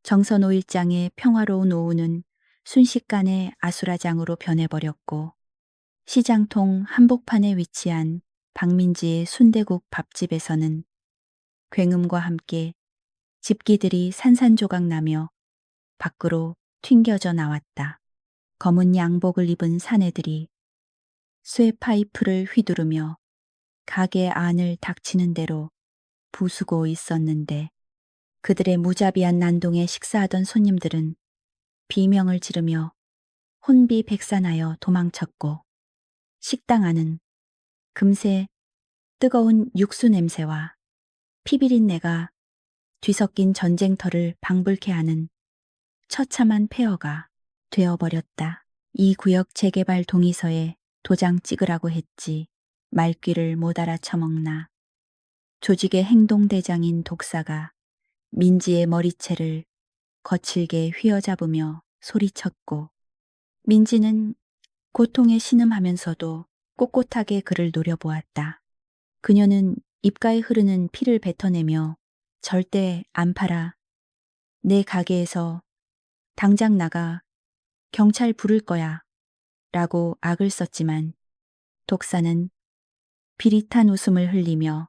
정선 5일장의 평화로운 오후는 순식간에 아수라장으로 변해버렸고 시장통 한복판에 위치한 박민지의 순대국 밥집에서는 굉음과 함께 집기들이 산산조각 나며 밖으로 튕겨져 나왔다. 검은 양복을 입은 사내들이 쇠 파이프를 휘두르며 가게 안을 닥치는 대로 부수고 있었는데 그들의 무자비한 난동에 식사하던 손님들은 비명을 지르며 혼비백산하여 도망쳤고 식당 안은 금세 뜨거운 육수 냄새와 피비린내가 뒤섞인 전쟁터를 방불케 하는 처참한 폐허가 되어버렸다. 이 구역 재개발 동의서에 도장 찍으라고 했지 말귀를 못 알아쳐먹나. 조직의 행동대장인 독사가 민지의 머리채를 거칠게 휘어잡으며 소리쳤고 민지는 고통에 신음하면서도 꼿꼿하게 그를 노려보았다. 그녀는 입가에 흐르는 피를 뱉어내며 절대 안 팔아. 내 가게에서 당장 나가. 경찰 부를 거야. 라고 악을 썼지만 독사는 비릿한 웃음을 흘리며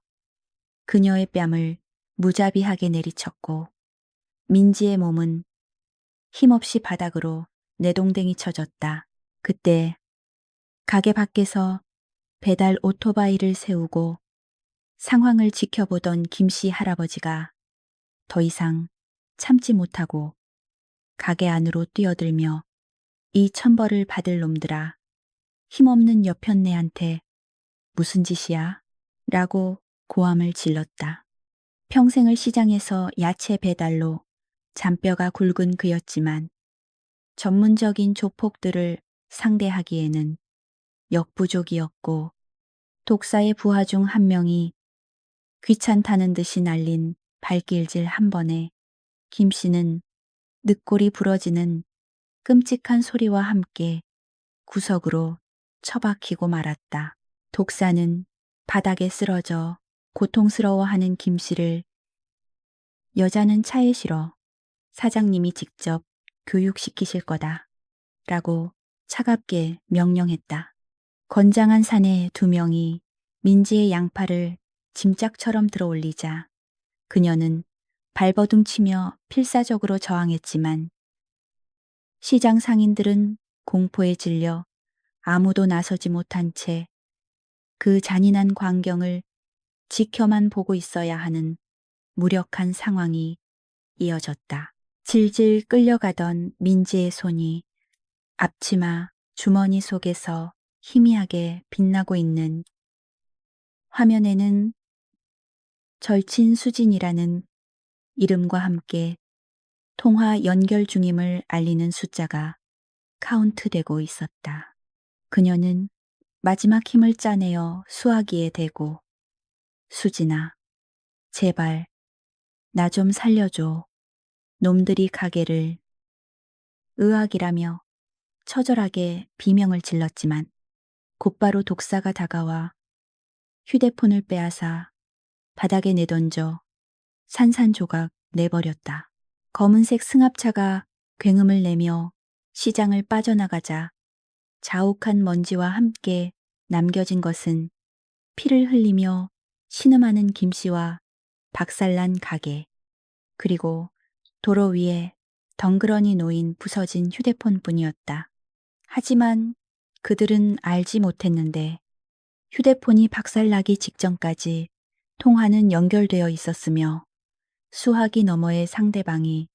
그녀의 뺨을 무자비하게 내리쳤고 민지의 몸은 힘없이 바닥으로 내동댕이 쳐졌다. 그때 가게 밖에서 배달 오토바이를 세우고 상황을 지켜보던 김씨 할아버지가 더 이상 참지 못하고 가게 안으로 뛰어들며 이 천벌을 받을 놈들아, 힘없는 여편네한테 무슨 짓이야? 라고 고함을 질렀다. 평생을 시장에서 야채 배달로 잔뼈가 굵은 그였지만 전문적인 조폭들을 상대하기에는 역부족이었고 독사의 부하 중 한 명이 귀찮다는 듯이 날린 발길질 한 번에 김씨는 늑골이 부러지는 끔찍한 소리와 함께 구석으로 처박히고 말았다. 독사는 바닥에 쓰러져 고통스러워하는 김씨를 여자는 차에 실어 사장님이 직접 교육시키실 거다 라고 차갑게 명령했다. 건장한 사내 2명이 민지의 양팔을 짐짝처럼 들어올리자 그녀는 발버둥치며 필사적으로 저항했지만 시장 상인들은 공포에 질려 아무도 나서지 못한 채 그 잔인한 광경을 지켜만 보고 있어야 하는 무력한 상황이 이어졌다. 질질 끌려가던 민지의 손이 앞치마 주머니 속에서 희미하게 빛나고 있는 화면에는 절친 수진이라는 이름과 함께 통화 연결 중임을 알리는 숫자가 카운트되고 있었다. 그녀는 마지막 힘을 짜내어 수화기에 대고 수진아, 제발 나 좀 살려줘. 놈들이 가게를 의학이라며 처절하게 비명을 질렀지만 곧바로 독사가 다가와 휴대폰을 빼앗아 바닥에 내던져 산산조각 내버렸다. 검은색 승합차가 굉음을 내며 시장을 빠져나가자 자욱한 먼지와 함께 남겨진 것은 피를 흘리며 신음하는 김씨와 박살난 가게, 그리고 도로 위에 덩그러니 놓인 부서진 휴대폰뿐이었다. 하지만 그들은 알지 못했는데 휴대폰이 박살나기 직전까지 통화는 연결되어 있었으며 수화기 너머의 상대방이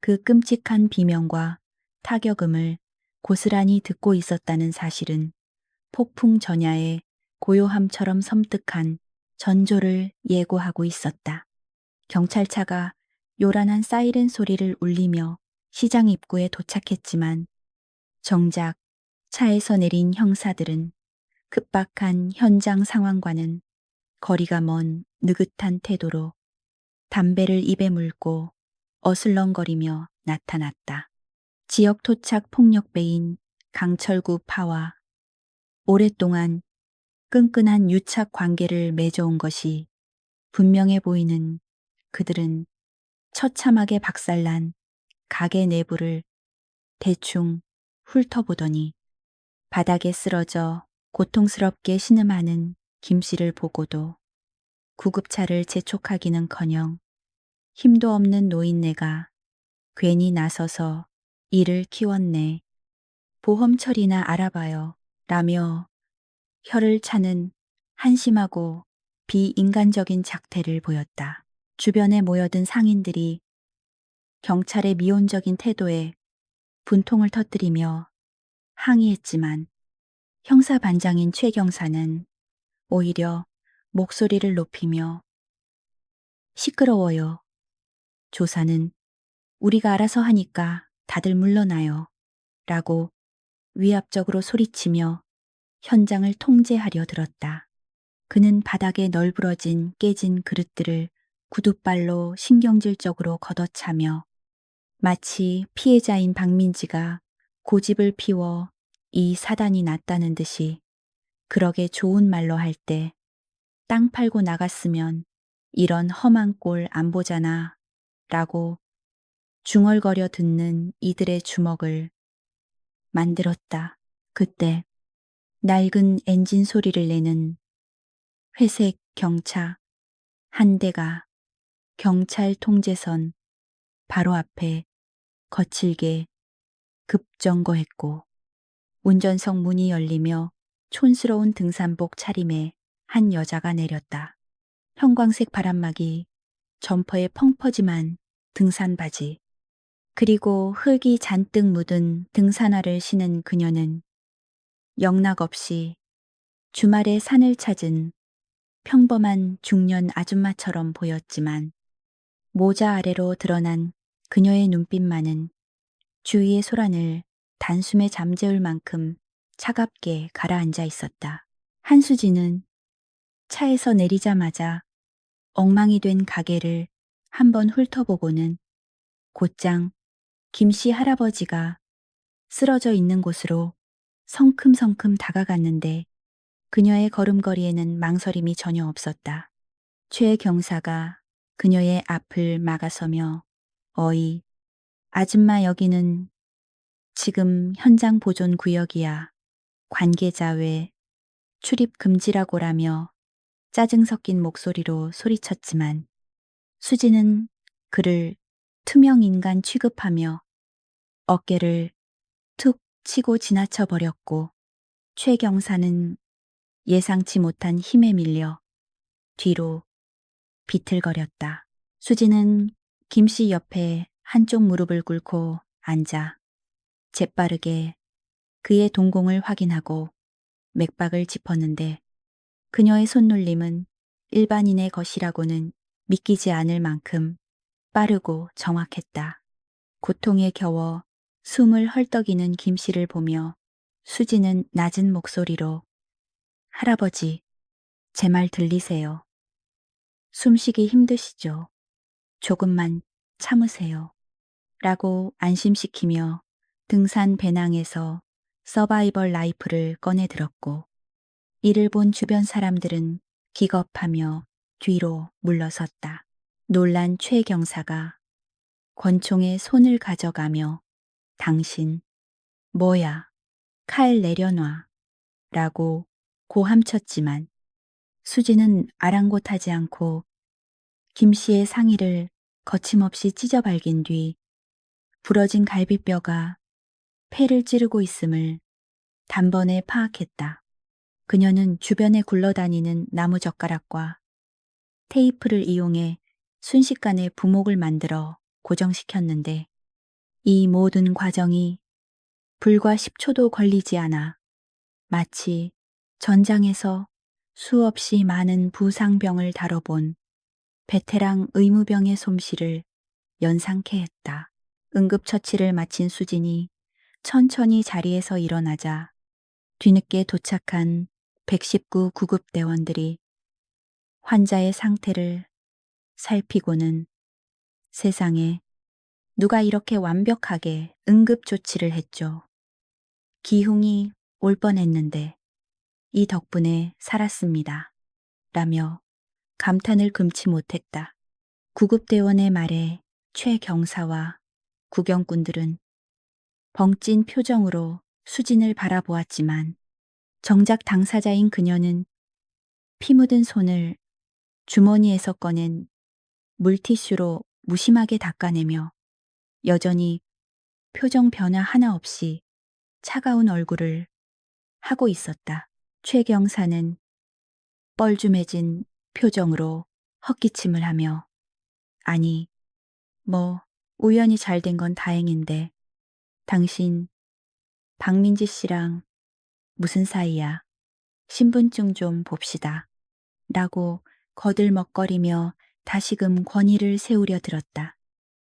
그 끔찍한 비명과 타격음을 고스란히 듣고 있었다는 사실은 폭풍 전야의 고요함처럼 섬뜩한 전조를 예고하고 있었다. 경찰차가 요란한 사이렌 소리를 울리며 시장 입구에 도착했지만 정작 차에서 내린 형사들은 급박한 현장 상황과는 거리가 먼 느긋한 태도로 담배를 입에 물고 어슬렁거리며 나타났다. 지역 토착 폭력배인 강철구 파와 오랫동안 끈끈한 유착 관계를 맺어온 것이 분명해 보이는 그들은 처참하게 박살난 가게 내부를 대충 훑어보더니 바닥에 쓰러져 고통스럽게 신음하는 김 씨를 보고도 구급차를 재촉하기는커녕 힘도 없는 노인네가 괜히 나서서 이를 키웠네. 보험 처리나 알아봐요. 라며 혀를 차는 한심하고 비인간적인 작태를 보였다. 주변에 모여든 상인들이 경찰의 미온적인 태도에 분통을 터뜨리며 항의했지만 형사반장인 최 경사는 오히려 목소리를 높이며 시끄러워요. 조사는 우리가 알아서 하니까 다들 물러나요. 라고 위압적으로 소리치며 현장을 통제하려 들었다. 그는 바닥에 널브러진 깨진 그릇들을 구둣발로 신경질적으로 걷어차며 마치 피해자인 박민지가 고집을 피워 이 사단이 났다는 듯이 그러게 좋은 말로 할 때 땅 팔고 나갔으면 이런 험한 꼴 안 보잖아 라고 중얼거려 듣는 이들의 주먹을 만들었다. 그때 낡은 엔진 소리를 내는 회색 경차 한 대가 경찰 통제선 바로 앞에 거칠게 급정거했고 운전석 문이 열리며 촌스러운 등산복 차림의 한 여자가 내렸다. 형광색 바람막이, 점퍼에 펑퍼짐한 등산 바지, 그리고 흙이 잔뜩 묻은 등산화를 신은 그녀는 영락없이 주말에 산을 찾은 평범한 중년 아줌마처럼 보였지만 모자 아래로 드러난 그녀의 눈빛만은 주위의 소란을 단숨에 잠재울 만큼 차갑게 가라앉아 있었다. 한수진은 차에서 내리자마자 엉망이 된 가게를 한번 훑어보고는 곧장 김씨 할아버지가 쓰러져 있는 곳으로 성큼성큼 다가갔는데 그녀의 걸음걸이에는 망설임이 전혀 없었다. 최 경사가 그녀의 앞을 막아서며 어이, 아줌마 여기는 지금 현장 보존 구역이야. 관계자 외 출입 금지라고라며 짜증 섞인 목소리로 소리쳤지만 수지는 그를 투명 인간 취급하며 어깨를 툭 치고 지나쳐 버렸고 최 경사는 예상치 못한 힘에 밀려 뒤로 비틀거렸다. 수지는 김씨 옆에 한쪽 무릎을 꿇고 앉아 재빠르게 그의 동공을 확인하고 맥박을 짚었는데 그녀의 손놀림은 일반인의 것이라고는 믿기지 않을 만큼 빠르고 정확했다. 고통에 겨워 숨을 헐떡이는 김씨를 보며 수지는 낮은 목소리로 할아버지, 제 말 들리세요? 숨쉬기 힘드시죠? 조금만 참으세요. 라고 안심시키며 등산 배낭에서 서바이벌 라이플을 꺼내 들었고 이를 본 주변 사람들은 기겁하며 뒤로 물러섰다. 놀란 최 경사가 권총에 손을 가져가며 당신 뭐야 칼 내려놔 라고 고함쳤지만 수지는 아랑곳하지 않고 김씨의 상의를 거침없이 찢어발긴 뒤 부러진 갈비뼈가 폐를 찌르고 있음을 단번에 파악했다. 그녀는 주변에 굴러다니는 나무젓가락과 테이프를 이용해 순식간에 부목을 만들어 고정시켰는데 이 모든 과정이 불과 10초도 걸리지 않아 마치 전장에서 수없이 많은 부상병을 다뤄본 베테랑 의무병의 솜씨를 연상케 했다. 응급처치를 마친 수진이 천천히 자리에서 일어나자 뒤늦게 도착한 119 구급대원들이 환자의 상태를 살피고는 세상에 누가 이렇게 완벽하게 응급조치를 했죠. 기흉이 올 뻔했는데 이 덕분에 살았습니다. 라며 감탄을 금치 못했다. 구급대원의 말에 최 경사와 구경꾼들은 벙찐 표정으로 수진을 바라보았지만 정작 당사자인 그녀는 피 묻은 손을 주머니에서 꺼낸 물티슈로 무심하게 닦아내며 여전히 표정 변화 하나 없이 차가운 얼굴을 하고 있었다. 최 경사는 뻘쭘해진 표정으로 헛기침을 하며 아니, 뭐 우연히 잘 된 건 다행인데 당신 박민지 씨랑 무슨 사이야? 신분증 좀 봅시다. 라고 거들먹거리며 다시금 권위를 세우려 들었다.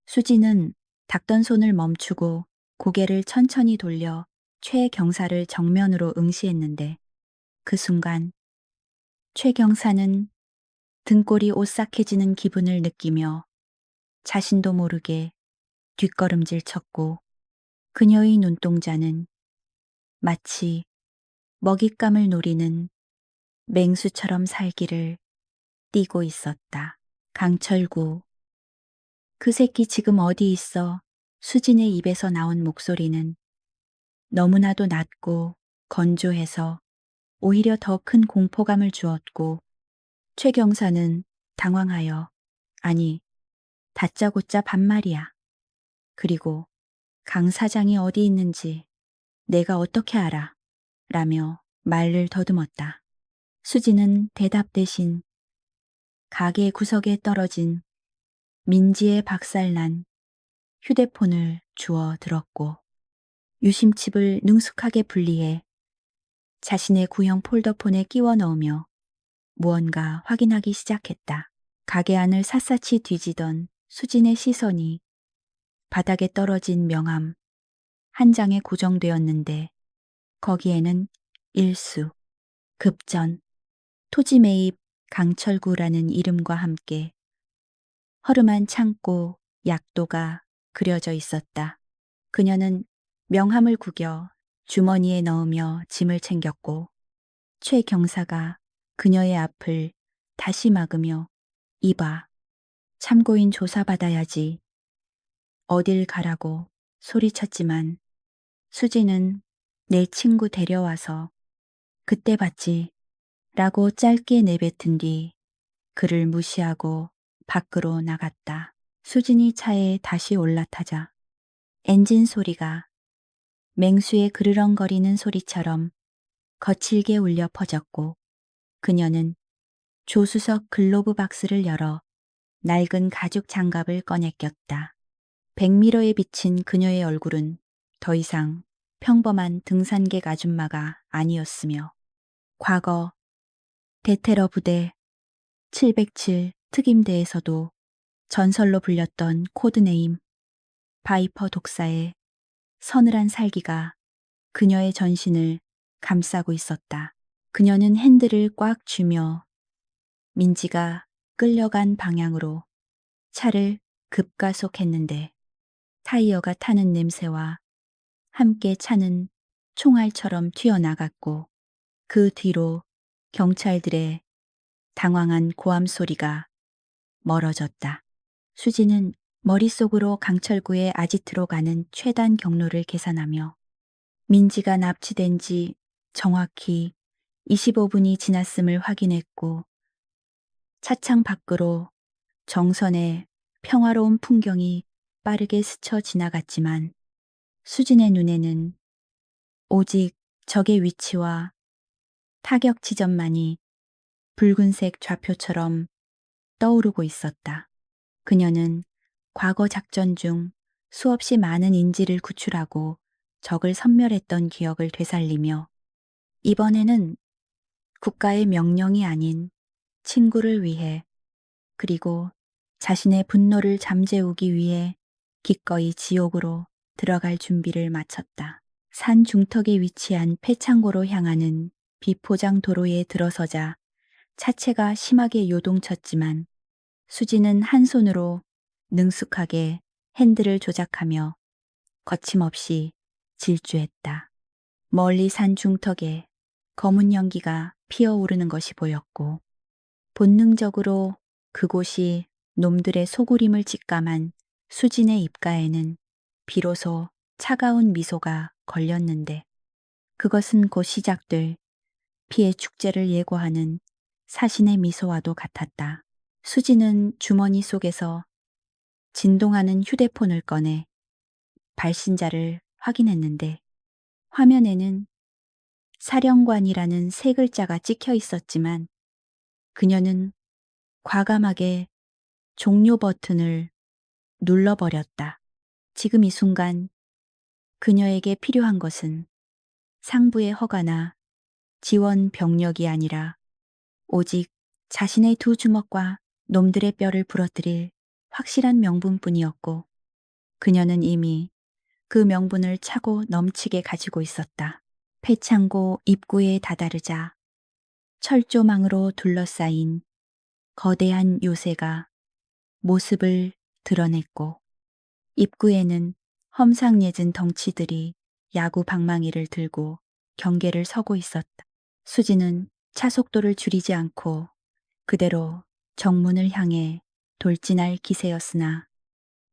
수지는 닦던 손을 멈추고 고개를 천천히 돌려 최 경사를 정면으로 응시했는데 그 순간 최 경사는 등골이 오싹해지는 기분을 느끼며 자신도 모르게 뒷걸음질 쳤고 그녀의 눈동자는 마치 먹잇감을 노리는 맹수처럼 살기를 띠고 있었다. 강철구, 그 새끼 지금 어디 있어? 수진의 입에서 나온 목소리는 너무나도 낮고 건조해서 오히려 더 큰 공포감을 주었고 최 경사는 당황하여 아니, 다짜고짜 반말이야. 그리고 강 사장이 어디 있는지 내가 어떻게 알아? 라며 말을 더듬었다. 수지는 대답 대신 가게 구석에 떨어진 민지의 박살난 휴대폰을 주워 들었고 유심칩을 능숙하게 분리해 자신의 구형 폴더폰에 끼워 넣으며 무언가 확인하기 시작했다. 가게 안을 샅샅이 뒤지던 수진의 시선이 바닥에 떨어진 명함 한 장에 고정되었는데 거기에는 일수, 급전, 토지 매입 강철구라는 이름과 함께 허름한 창고 약도가 그려져 있었다. 그녀는 명함을 구겨 주머니에 넣으며 짐을 챙겼고 최 경사가 그녀의 앞을 다시 막으며 이봐, 참고인 조사받아야지. 어딜 가라고 소리쳤지만 수지는 내 친구 데려와서 그때 봤지 라고 짧게 내뱉은 뒤 그를 무시하고 밖으로 나갔다. 수진이 차에 다시 올라타자 엔진 소리가 맹수의 그르렁거리는 소리처럼 거칠게 울려 퍼졌고 그녀는 조수석 글로브 박스를 열어 낡은 가죽 장갑을 꺼내 꼈다. 백미러에 비친 그녀의 얼굴은 더 이상 평범한 등산객 아줌마가 아니었으며 과거 대테러 부대 707 특임대에서도 전설로 불렸던 코드네임 바이퍼 독사의 서늘한 살기가 그녀의 전신을 감싸고 있었다. 그녀는 핸들을 꽉 쥐며 민지가 끌려간 방향으로 차를 급가속했는데 타이어가 타는 냄새와 함께 차는 총알처럼 튀어나갔고 그 뒤로 경찰들의 당황한 고함 소리가 멀어졌다. 수지는 머릿속으로 강철구의 아지트로 가는 최단 경로를 계산하며 민지가 납치된 지 정확히 25분이 지났음을 확인했고 차창 밖으로 정선의 평화로운 풍경이 빠르게 스쳐 지나갔지만 수진의 눈에는 오직 적의 위치와 타격 지점만이 붉은색 좌표처럼 떠오르고 있었다. 그녀는 과거 작전 중 수없이 많은 인지를 구출하고 적을 섬멸했던 기억을 되살리며 이번에는 국가의 명령이 아닌 친구를 위해 그리고 자신의 분노를 잠재우기 위해 기꺼이 지옥으로 들어갈 준비를 마쳤다. 산 중턱에 위치한 폐창고로 향하는 비포장 도로에 들어서자 차체가 심하게 요동쳤지만 수지는 한 손으로 능숙하게 핸들을 조작하며 거침없이 질주했다. 멀리 산 중턱에 검은 연기가 피어오르는 것이 보였고 본능적으로 그곳이 놈들의 소굴임을 직감한 수진의 입가에는 비로소 차가운 미소가 걸렸는데 그것은 곧 시작될 피해 축제를 예고하는 사신의 미소와도 같았다. 수지는 주머니 속에서 진동하는 휴대폰을 꺼내 발신자를 확인했는데 화면에는 사령관이라는 세 글자가 찍혀 있었지만 그녀는 과감하게 종료 버튼을 눌러버렸다. 지금 이 순간 그녀에게 필요한 것은 상부의 허가나 지원 병력이 아니라 오직 자신의 두 주먹과 놈들의 뼈를 부러뜨릴 확실한 명분뿐이었고 그녀는 이미 그 명분을 차고 넘치게 가지고 있었다. 폐창고 입구에 다다르자 철조망으로 둘러싸인 거대한 요새가 모습을 드러냈고 입구에는 험상궂은 덩치들이 야구 방망이를 들고 경계를 서고 있었다. 수지는 차속도를 줄이지 않고 그대로 정문을 향해 돌진할 기세였으나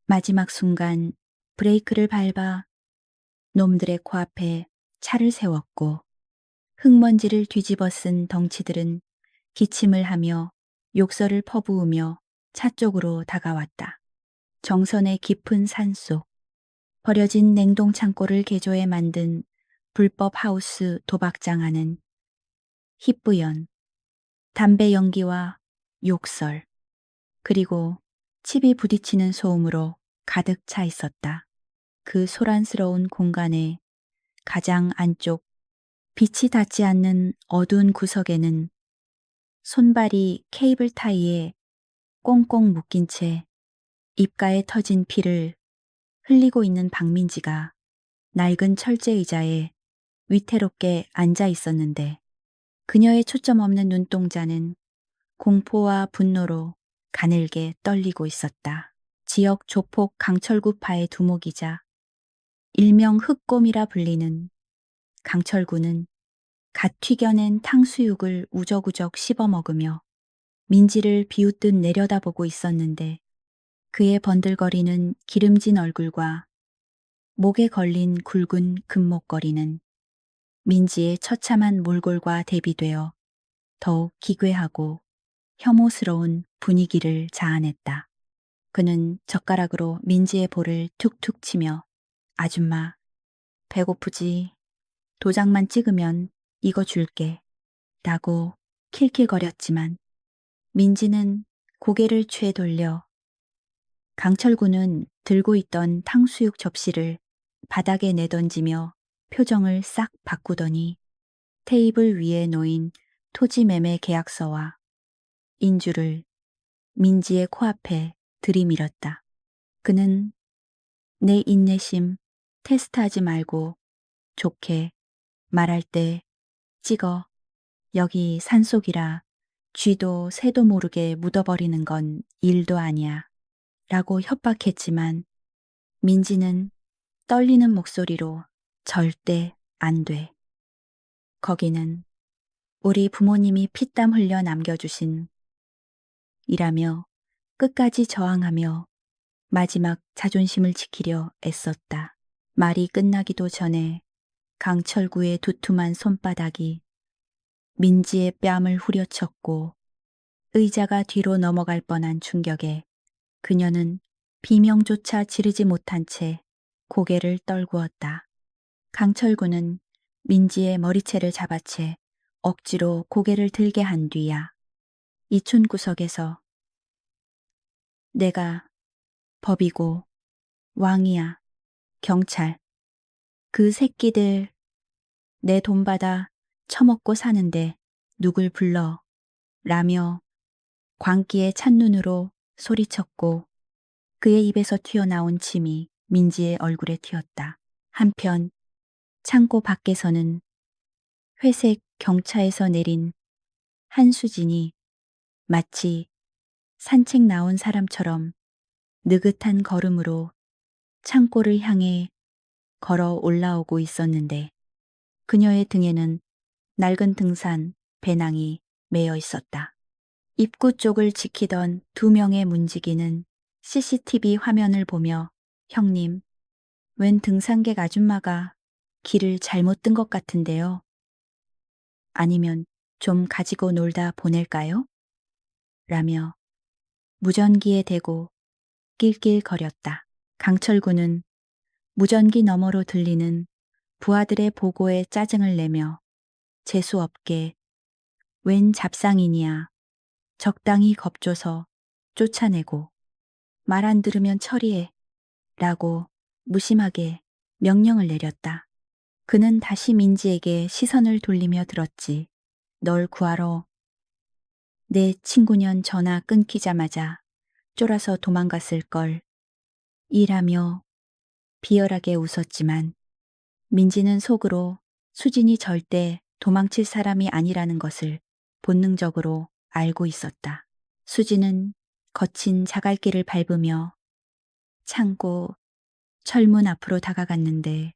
마지막 순간 브레이크를 밟아 놈들의 코앞에 차를 세웠고 흙먼지를 뒤집어 쓴 덩치들은 기침을 하며 욕설을 퍼부으며 차 쪽으로 다가왔다. 정선의 깊은 산속, 버려진 냉동 창고를 개조해 만든 불법 하우스 도박장 안은 희뿌연, 담배 연기와 욕설, 그리고 칩이 부딪히는 소음으로 가득 차 있었다. 그 소란스러운 공간의 가장 안쪽 빛이 닿지 않는 어두운 구석에는 손발이 케이블 타이에 꽁꽁 묶인 채 입가에 터진 피를 흘리고 있는 박민지가 낡은 철제 의자에 위태롭게 앉아 있었는데 그녀의 초점 없는 눈동자는 공포와 분노로 가늘게 떨리고 있었다. 지역 조폭 강철구파의 두목이자 일명 흑곰이라 불리는 강철구는 갓 튀겨낸 탕수육을 우적우적 씹어 먹으며 민지를 비웃듯 내려다보고 있었는데 그의 번들거리는 기름진 얼굴과 목에 걸린 굵은 금목걸이는 민지의 처참한 몰골과 대비되어 더욱 기괴하고 혐오스러운 분위기를 자아냈다. 그는 젓가락으로 민지의 볼을 툭툭 치며 아줌마, 배고프지? 도장만 찍으면 이거 줄게. 라고 킬킬거렸지만 민지는 고개를 채 돌려 강철구는 들고 있던 탕수육 접시를 바닥에 내던지며 표정을 싹 바꾸더니 테이블 위에 놓인 토지 매매 계약서와 인주를 민지의 코앞에 들이밀었다. 그는 내 인내심 테스트하지 말고 좋게 말할 때 찍어. 여기 산속이라 쥐도 새도 모르게 묻어버리는 건 일도 아니야. 라고 협박했지만 민지는 떨리는 목소리로 절대 안 돼. 거기는 우리 부모님이 피땀 흘려 남겨주신 이라며 끝까지 저항하며 마지막 자존심을 지키려 애썼다. 말이 끝나기도 전에 강철구의 두툼한 손바닥이 민지의 뺨을 후려쳤고 의자가 뒤로 넘어갈 뻔한 충격에 그녀는 비명조차 지르지 못한 채 고개를 떨구었다. 강철구는 민지의 머리채를 잡아채 억지로 고개를 들게 한 뒤야 이춘구석에서 내가 법이고 왕이야. 경찰. 그 새끼들 내 돈 받아 처먹고 사는데 누굴 불러 라며 광기에 찬 눈으로 소리쳤고 그의 입에서 튀어나온 침이 민지의 얼굴에 튀었다. 한편 창고 밖에서는 회색 경차에서 내린 한수진이 마치 산책 나온 사람처럼 느긋한 걸음으로 창고를 향해 걸어 올라오고 있었는데 그녀의 등에는 낡은 등산 배낭이 매여 있었다. 입구 쪽을 지키던 두 명의 문지기는 CCTV 화면을 보며 형님, 웬 등산객 아줌마가 길을 잘못 든 것 같은데요. 아니면 좀 가지고 놀다 보낼까요? 라며 무전기에 대고 낄낄거렸다. 강철구는 무전기 너머로 들리는 부하들의 보고에 짜증을 내며 재수없게 웬 잡상인이야 적당히 겁줘서 쫓아내고 말 안 들으면 처리해 라고 무심하게 명령을 내렸다. 그는 다시 민지에게 시선을 돌리며 들었지. 널 구하러 내 친구년 전화 끊기자마자 쫄아서 도망갔을 걸. 일하며 비열하게 웃었지만 민지는 속으로 수진이 절대 도망칠 사람이 아니라는 것을 본능적으로 알고 있었다. 수진은 거친 자갈길을 밟으며 창고 철문 앞으로 다가갔는데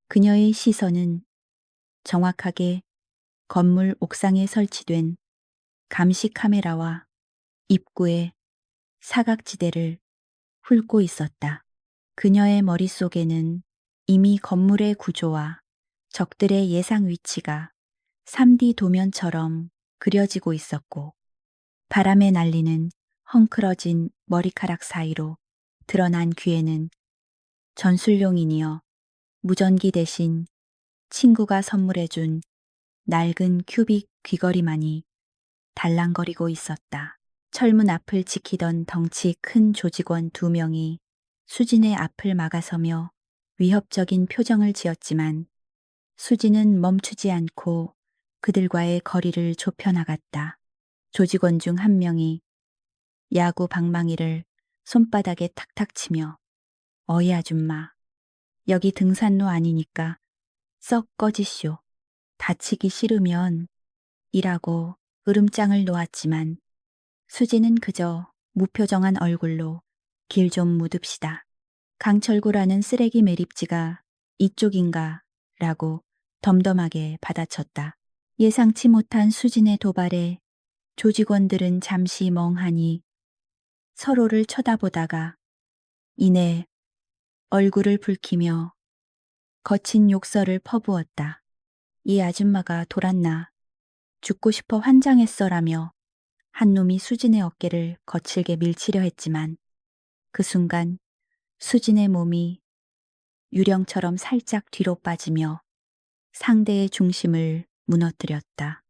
그녀의 시선은 정확하게 건물 옥상에 설치된 감시 카메라와 입구의 사각지대를 훑고 있었다. 그녀의 머릿속에는 이미 건물의 구조와 적들의 예상 위치가 3D 도면처럼 그려지고 있었고 바람에 날리는 헝클어진 머리카락 사이로 드러난 귀에는 전술용이니어 무전기 대신 친구가 선물해준 낡은 큐빅 귀걸이만이 달랑거리고 있었다. 철문 앞을 지키던 덩치 큰 조직원 2명이 수진의 앞을 막아서며 위협적인 표정을 지었지만 수진은 멈추지 않고 그들과의 거리를 좁혀나갔다. 조직원 중 한 명이 야구 방망이를 손바닥에 탁탁 치며 어이 아줌마, 여기 등산로 아니니까 썩 꺼지쇼. 다치기 싫으면 이라고 으름장을 놓았지만 수지는 그저 무표정한 얼굴로 길 좀 묻읍시다. 강철구라는 쓰레기 매립지가 이쪽인가 라고 덤덤하게 받아쳤다. 예상치 못한 수진의 도발에 조직원들은 잠시 멍하니 서로를 쳐다보다가 이내 얼굴을 붉히며 거친 욕설을 퍼부었다. 이 아줌마가 돌았나 죽고 싶어 환장했어라며 한 놈이 수진의 어깨를 거칠게 밀치려 했지만 그 순간 수진의 몸이 유령처럼 살짝 뒤로 빠지며 상대의 중심을 무너뜨렸다.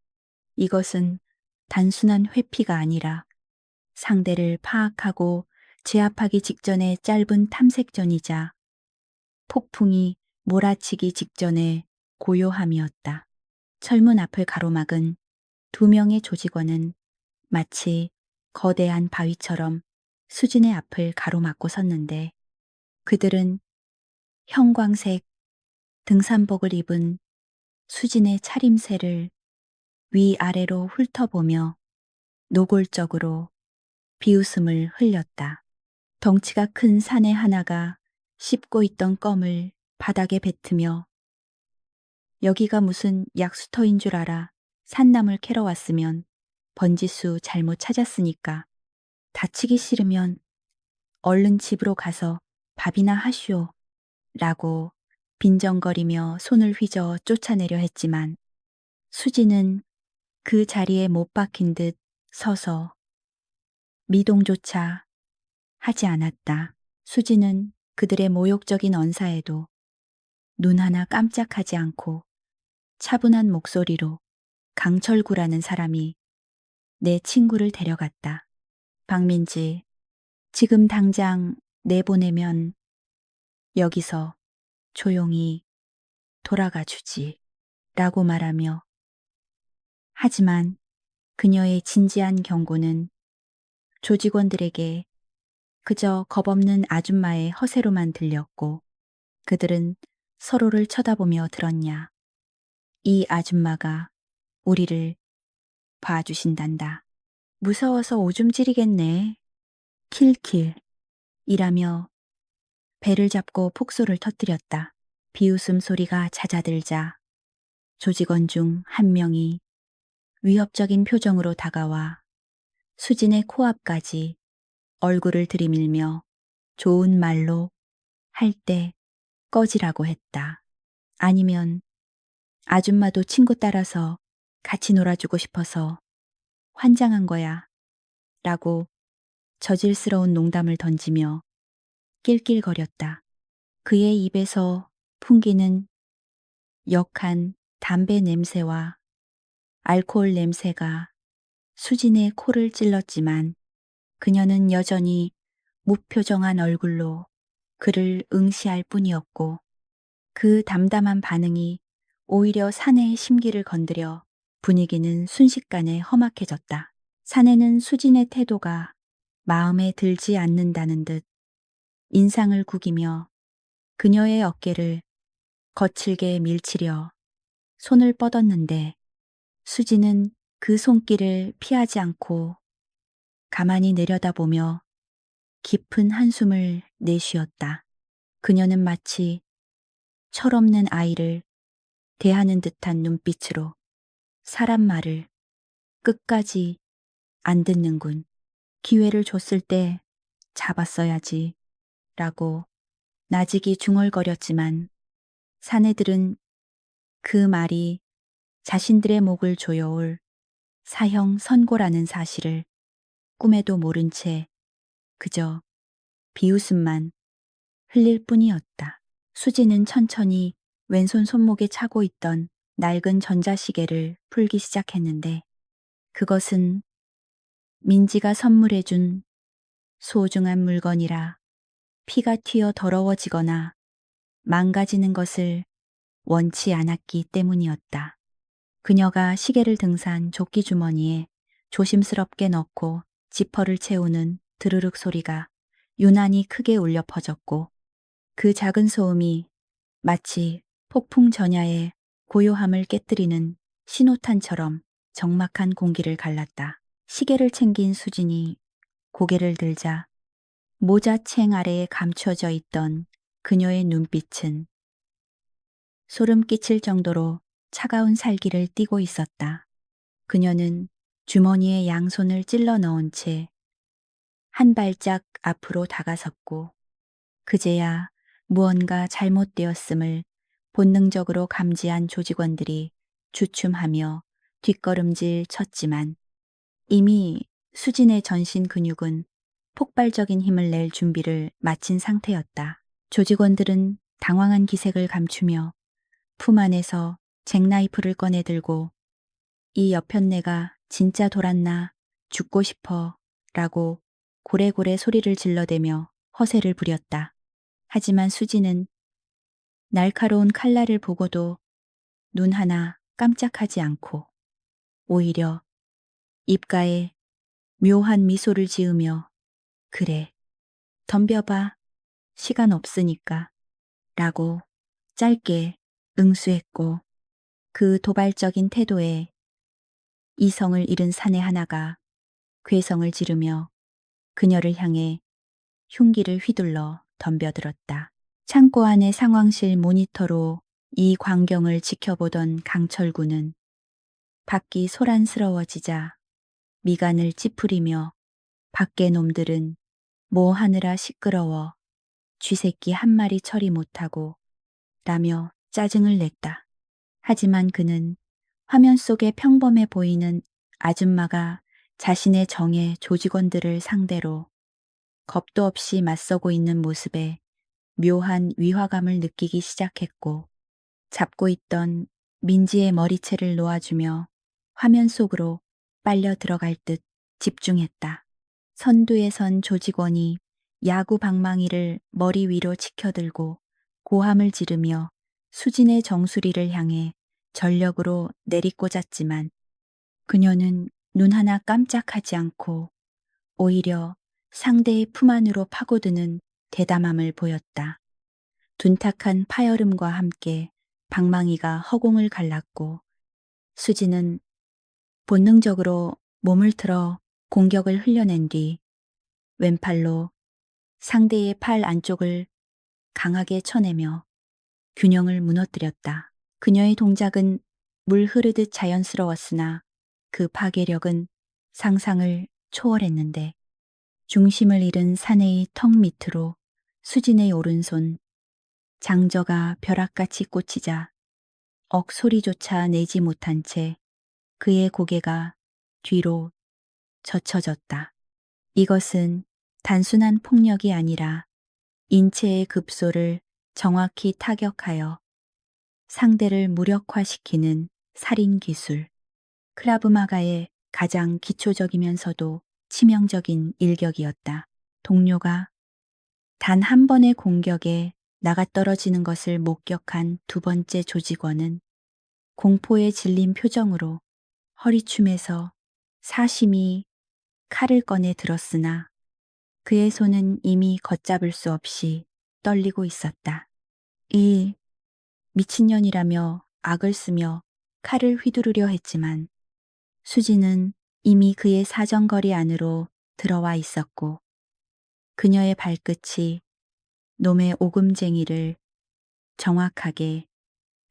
이것은 단순한 회피가 아니라 상대를 파악하고 제압하기 직전의 짧은 탐색전이자 폭풍이 몰아치기 직전의 고요함이었다. 철문 앞을 가로막은 2명의 조직원은 마치 거대한 바위처럼 수진의 앞을 가로막고 섰는데 그들은 형광색 등산복을 입은 수진의 차림새를 위아래로 훑어보며 노골적으로 비웃음을 흘렸다. 덩치가 큰 사내 하나가 씹고 있던 껌을 바닥에 뱉으며 여기가 무슨 약수터인 줄 알아. 산나물 캐러 왔으면 번지수 잘못 찾았으니까 다치기 싫으면 얼른 집으로 가서 밥이나 하시오 라고 빈정거리며 손을 휘저 쫓아내려 했지만 수지는 그 자리에 못 박힌 듯 서서 미동조차 하지 않았다. 수지는 그들의 모욕적인 언사에도 눈 하나 깜짝하지 않고 차분한 목소리로 강철구라는 사람이 내 친구를 데려갔다. 박민지, 지금 당장 내보내면 여기서 조용히 돌아가 주지 라고 말하며 하지만 그녀의 진지한 경고는 조직원들에게 그저 겁없는 아줌마의 허세로만 들렸고 그들은 서로를 쳐다보며 들었냐. 이 아줌마가 우리를 봐주신단다. 무서워서 오줌 지리겠네. 킬킬 이라며 배를 잡고 폭소를 터뜨렸다. 비웃음 소리가 잦아들자 조직원 중 한 명이 위협적인 표정으로 다가와 수진의 코앞까지 얼굴을 들이밀며 좋은 말로 할 때 꺼지라고 했다. 아니면 아줌마도 친구 따라서 같이 놀아주고 싶어서 환장한 거야. 라고 저질스러운 농담을 던지며 낄낄거렸다. 그의 입에서 풍기는 역한 담배 냄새와 알코올 냄새가 수진의 코를 찔렀지만 그녀는 여전히 무표정한 얼굴로 그를 응시할 뿐이었고 그 담담한 반응이 오히려 사내의 심기를 건드려 분위기는 순식간에 험악해졌다. 사내는 수진의 태도가 마음에 들지 않는다는 듯 인상을 구기며 그녀의 어깨를 거칠게 밀치려 손을 뻗었는데 수진은 그 손길을 피하지 않고 가만히 내려다보며 깊은 한숨을 내쉬었다. 그녀는 마치 철없는 아이를 대하는 듯한 눈빛으로 사람 말을 끝까지 안 듣는군. 기회를 줬을 때 잡았어야지 라고 나직이 중얼거렸지만 사내들은 그 말이 자신들의 목을 조여올 사형 선고라는 사실을 꿈에도 모른 채 그저 비웃음만 흘릴 뿐이었다. 수지는 천천히 왼손 손목에 차고 있던 낡은 전자시계를 풀기 시작했는데 그것은 민지가 선물해준 소중한 물건이라 피가 튀어 더러워지거나 망가지는 것을 원치 않았기 때문이었다. 그녀가 시계를 등산 조끼 주머니에 조심스럽게 넣고 지퍼를 채우는 드르륵 소리가 유난히 크게 울려 퍼졌고 그 작은 소음이 마치 폭풍 전야의 고요함을 깨뜨리는 신호탄처럼 적막한 공기를 갈랐다. 시계를 챙긴 수진이 고개를 들자 모자챙 아래에 감춰져 있던 그녀의 눈빛은 소름 끼칠 정도로 차가운 살기를 띠고 있었다. 그녀는 주머니에 양손을 찔러 넣은 채 한 발짝 앞으로 다가섰고 그제야 무언가 잘못되었음을 본능적으로 감지한 조직원들이 주춤하며 뒷걸음질 쳤지만 이미 수진의 전신 근육은 폭발적인 힘을 낼 준비를 마친 상태였다. 조직원들은 당황한 기색을 감추며 품 안에서 잭나이프를 꺼내 들고 이 여편네가 진짜 돌았나 죽고 싶어 라고 고래고래 소리를 질러대며 허세를 부렸다. 하지만 수지는 날카로운 칼날을 보고도 눈 하나 깜짝하지 않고 오히려 입가에 묘한 미소를 지으며 그래, 덤벼봐. 시간 없으니까 라고 짧게 응수했고 그 도발적인 태도에 이성을 잃은 사내 하나가 괴성을 지르며 그녀를 향해 흉기를 휘둘러 덤벼들었다. 창고 안의 상황실 모니터로 이 광경을 지켜보던 강철구는 밖이 소란스러워지자 미간을 찌푸리며 밖의 놈들은 뭐 하느라 시끄러워 쥐새끼 한 마리 처리 못하고 라며 짜증을 냈다. 하지만 그는 화면 속에 평범해 보이는 아줌마가 자신의 정의 조직원들을 상대로 겁도 없이 맞서고 있는 모습에 묘한 위화감을 느끼기 시작했고 잡고 있던 민지의 머리채를 놓아주며 화면 속으로 빨려 들어갈 듯 집중했다. 선두에 선 조직원이 야구 방망이를 머리 위로 치켜들고 고함을 지르며 수진의 정수리를 향해 전력으로 내리꽂았지만 그녀는 눈 하나 깜짝하지 않고 오히려 상대의 품 안으로 파고드는 대담함을 보였다. 둔탁한 파열음과 함께 방망이가 허공을 갈랐고 수지는 본능적으로 몸을 틀어 공격을 흘려낸 뒤 왼팔로 상대의 팔 안쪽을 강하게 쳐내며 균형을 무너뜨렸다. 그녀의 동작은 물 흐르듯 자연스러웠으나 그 파괴력은 상상을 초월했는데 중심을 잃은 사내의 턱 밑으로 수진의 오른손 장저가 벼락같이 꽂히자 억소리조차 내지 못한 채 그의 고개가 뒤로 젖혀졌다. 이것은 단순한 폭력이 아니라 인체의 급소를 정확히 타격하여 상대를 무력화시키는 살인 기술. 크라브마가의 가장 기초적이면서도 치명적인 일격이었다. 동료가 단 한 번의 공격에 나가떨어지는 것을 목격한 두 번째 조직원은 공포에 질린 표정으로 허리춤에서 사심이 칼을 꺼내 들었으나 그의 손은 이미 걷잡을 수 없이 떨리고 있었다. 이 미친년이라며 악을 쓰며 칼을 휘두르려 했지만 수지는 이미 그의 사정거리 안으로 들어와 있었고 그녀의 발끝이 놈의 오금쟁이를 정확하게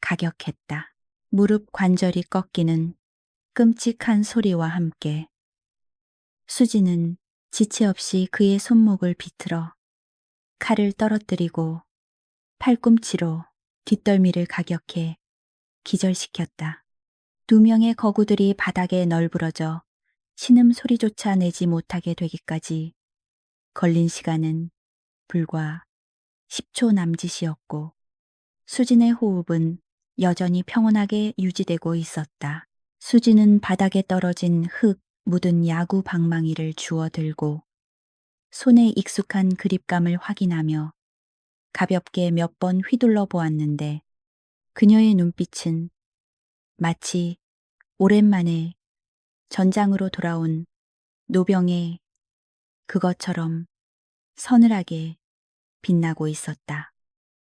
가격했다. 무릎 관절이 꺾이는 끔찍한 소리와 함께 수지는 지체 없이 그의 손목을 비틀어 칼을 떨어뜨리고 팔꿈치로 뒷덜미를 가격해 기절시켰다. 두 명의 거구들이 바닥에 널브러져 신음소리조차 내지 못하게 되기까지 걸린 시간은 불과 10초 남짓이었고 수진의 호흡은 여전히 평온하게 유지되고 있었다. 수진은 바닥에 떨어진 흙 묻은 야구 방망이를 주워 들고 손에 익숙한 그립감을 확인하며 가볍게 몇 번 휘둘러 보았는데 그녀의 눈빛은 마치 오랜만에 전장으로 돌아온 노병의 그것처럼 서늘하게 빛나고 있었다.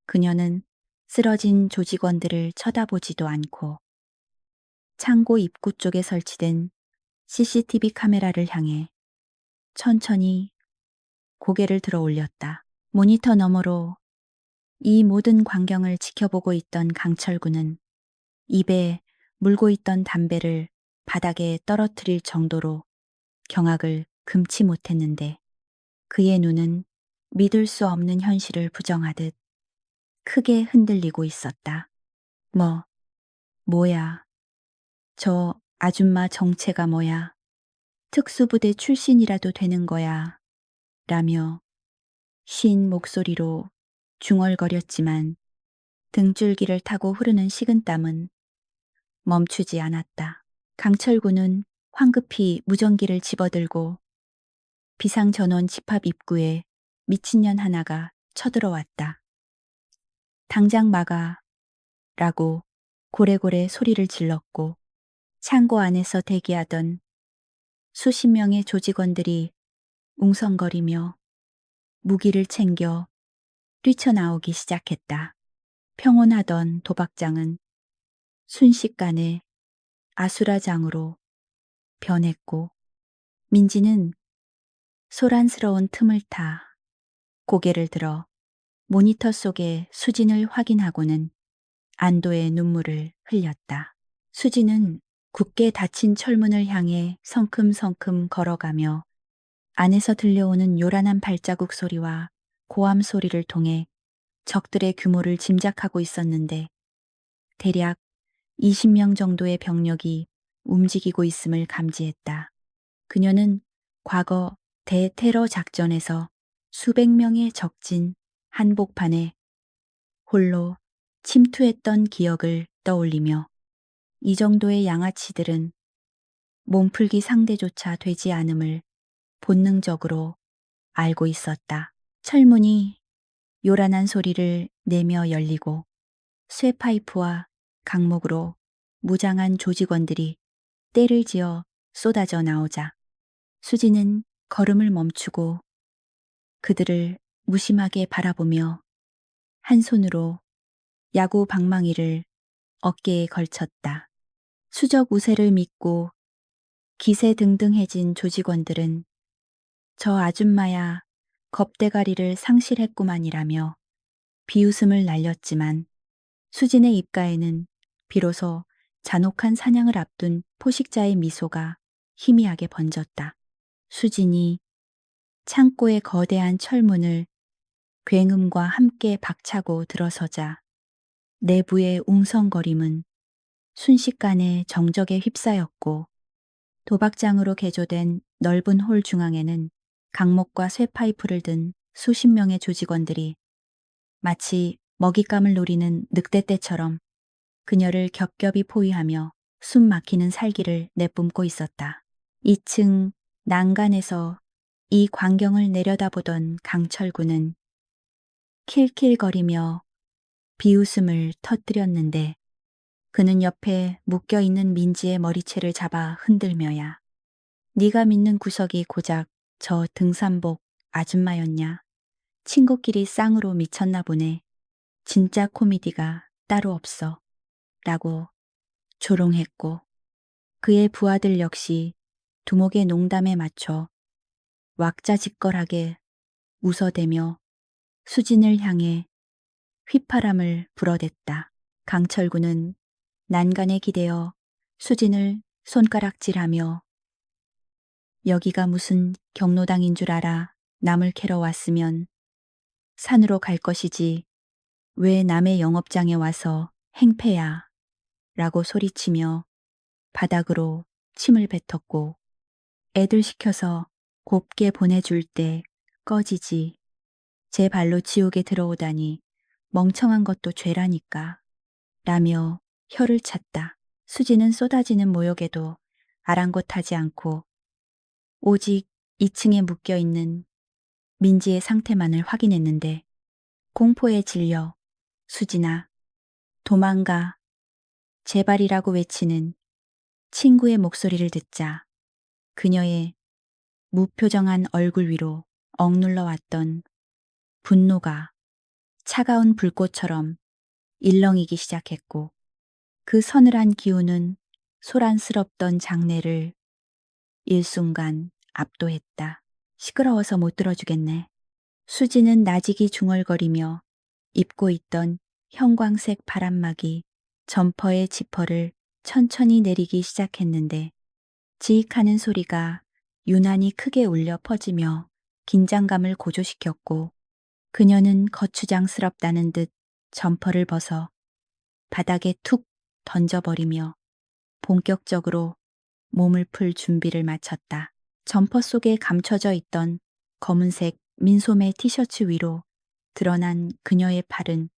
그녀는 쓰러진 조직원들을 쳐다보지도 않고 창고 입구 쪽에 설치된 CCTV 카메라를 향해 천천히 고개를 들어 올렸다. 모니터 너머로 이 모든 광경을 지켜보고 있던 강철구는 입에 물고 있던 담배를 바닥에 떨어뜨릴 정도로 경악을 금치 못했는데 그의 눈은 믿을 수 없는 현실을 부정하듯 크게 흔들리고 있었다. 뭐야. 저 아줌마 정체가 뭐야. 특수부대 출신이라도 되는 거야. 라며 쉰 목소리로 중얼거렸지만 등줄기를 타고 흐르는 식은땀은 멈추지 않았다. 강철구는 황급히 무전기를 집어들고 비상전원 집합 입구에 미친년 하나가 쳐들어왔다. 당장 막아 라고 고래고래 소리를 질렀고 창고 안에서 대기하던 수십 명의 조직원들이 웅성거리며 무기를 챙겨 뛰쳐나오기 시작했다. 평온하던 도박장은 순식간에 아수라장으로 변했고 민지는 소란스러운 틈을 타 고개를 들어 모니터 속의 수진을 확인하고는 안도의 눈물을 흘렸다. 수진은 굳게 닫힌 철문을 향해 성큼성큼 걸어가며 안에서 들려오는 요란한 발자국 소리와 고함 소리를 통해 적들의 규모를 짐작하고 있었는데 대략 20명 정도의 병력이 움직이고 있음을 감지했다. 그녀는 과거 대테러 작전에서 수백 명의 적진 한복판에 홀로 침투했던 기억을 떠올리며 이 정도의 양아치들은 몸풀기 상대조차 되지 않음을 본능적으로 알고 있었다. 철문이 요란한 소리를 내며 열리고 쇠파이프와 강목으로 무장한 조직원들이 떼를 지어 쏟아져 나오자 수지는 걸음을 멈추고 그들을 무심하게 바라보며 한 손으로 야구 방망이를 어깨에 걸쳤다. 수적 우세를 믿고 기세등등해진 조직원들은 저 아줌마야 겁대가리를 상실했구만이라며 비웃음을 날렸지만 수진의 입가에는 비로소 잔혹한 사냥을 앞둔 포식자의 미소가 희미하게 번졌다. 수진이 창고의 거대한 철문을 굉음과 함께 박차고 들어서자 내부의 웅성거림은 순식간에 정적에 휩싸였고 도박장으로 개조된 넓은 홀 중앙에는 강목과 쇠파이프를 든 수십 명의 조직원들이 마치 먹잇감을 노리는 늑대떼처럼 그녀를 겹겹이 포위하며 숨 막히는 살기를 내뿜고 있었다. 2층 난간에서 이 광경을 내려다보던 강철구는 킬킬거리며 비웃음을 터뜨렸는데 그는 옆에 묶여있는 민지의 머리채를 잡아 흔들며야 네가 믿는 구석이 고작 저 등산복 아줌마였냐. 친구끼리 쌍으로 미쳤나 보네. 진짜 코미디가 따로 없어. 라고 조롱했고 그의 부하들 역시 두목의 농담에 맞춰 왁자지껄하게 웃어대며 수진을 향해 휘파람을 불어댔다. 강철구는 난간에 기대어 수진을 손가락질하며 여기가 무슨 경로당인 줄 알아. 남을 캐러 왔으면 산으로 갈 것이지 왜 남의 영업장에 와서 행패야 라고 소리치며 바닥으로 침을 뱉었고 애들 시켜서 곱게 보내줄 때 꺼지지. 제 발로 지옥에 들어오다니 멍청한 것도 죄라니까 라며 혀를 찼다. 수지는 쏟아지는 모욕에도 아랑곳하지 않고 오직 2층에 묶여있는 민지의 상태만을 확인했는데 공포에 질려 수진아 도망가 제발이라고 외치는 친구의 목소리를 듣자 그녀의 무표정한 얼굴 위로 억눌러 왔던 분노가 차가운 불꽃처럼 일렁이기 시작했고 그 서늘한 기운은 소란스럽던 장내를 일순간 압도했다. 시끄러워서 못 들어주겠네. 수지는 나직이 중얼거리며 입고 있던 형광색 바람막이 점퍼의 지퍼를 천천히 내리기 시작했는데 지익하는 소리가 유난히 크게 울려 퍼지며 긴장감을 고조시켰고 그녀는 거추장스럽다는 듯 점퍼를 벗어 바닥에 툭 던져버리며 본격적으로 몸을 풀 준비를 마쳤다. 점퍼 속에 감춰져 있던 검은색 민소매 티셔츠 위로 드러난 그녀의 팔은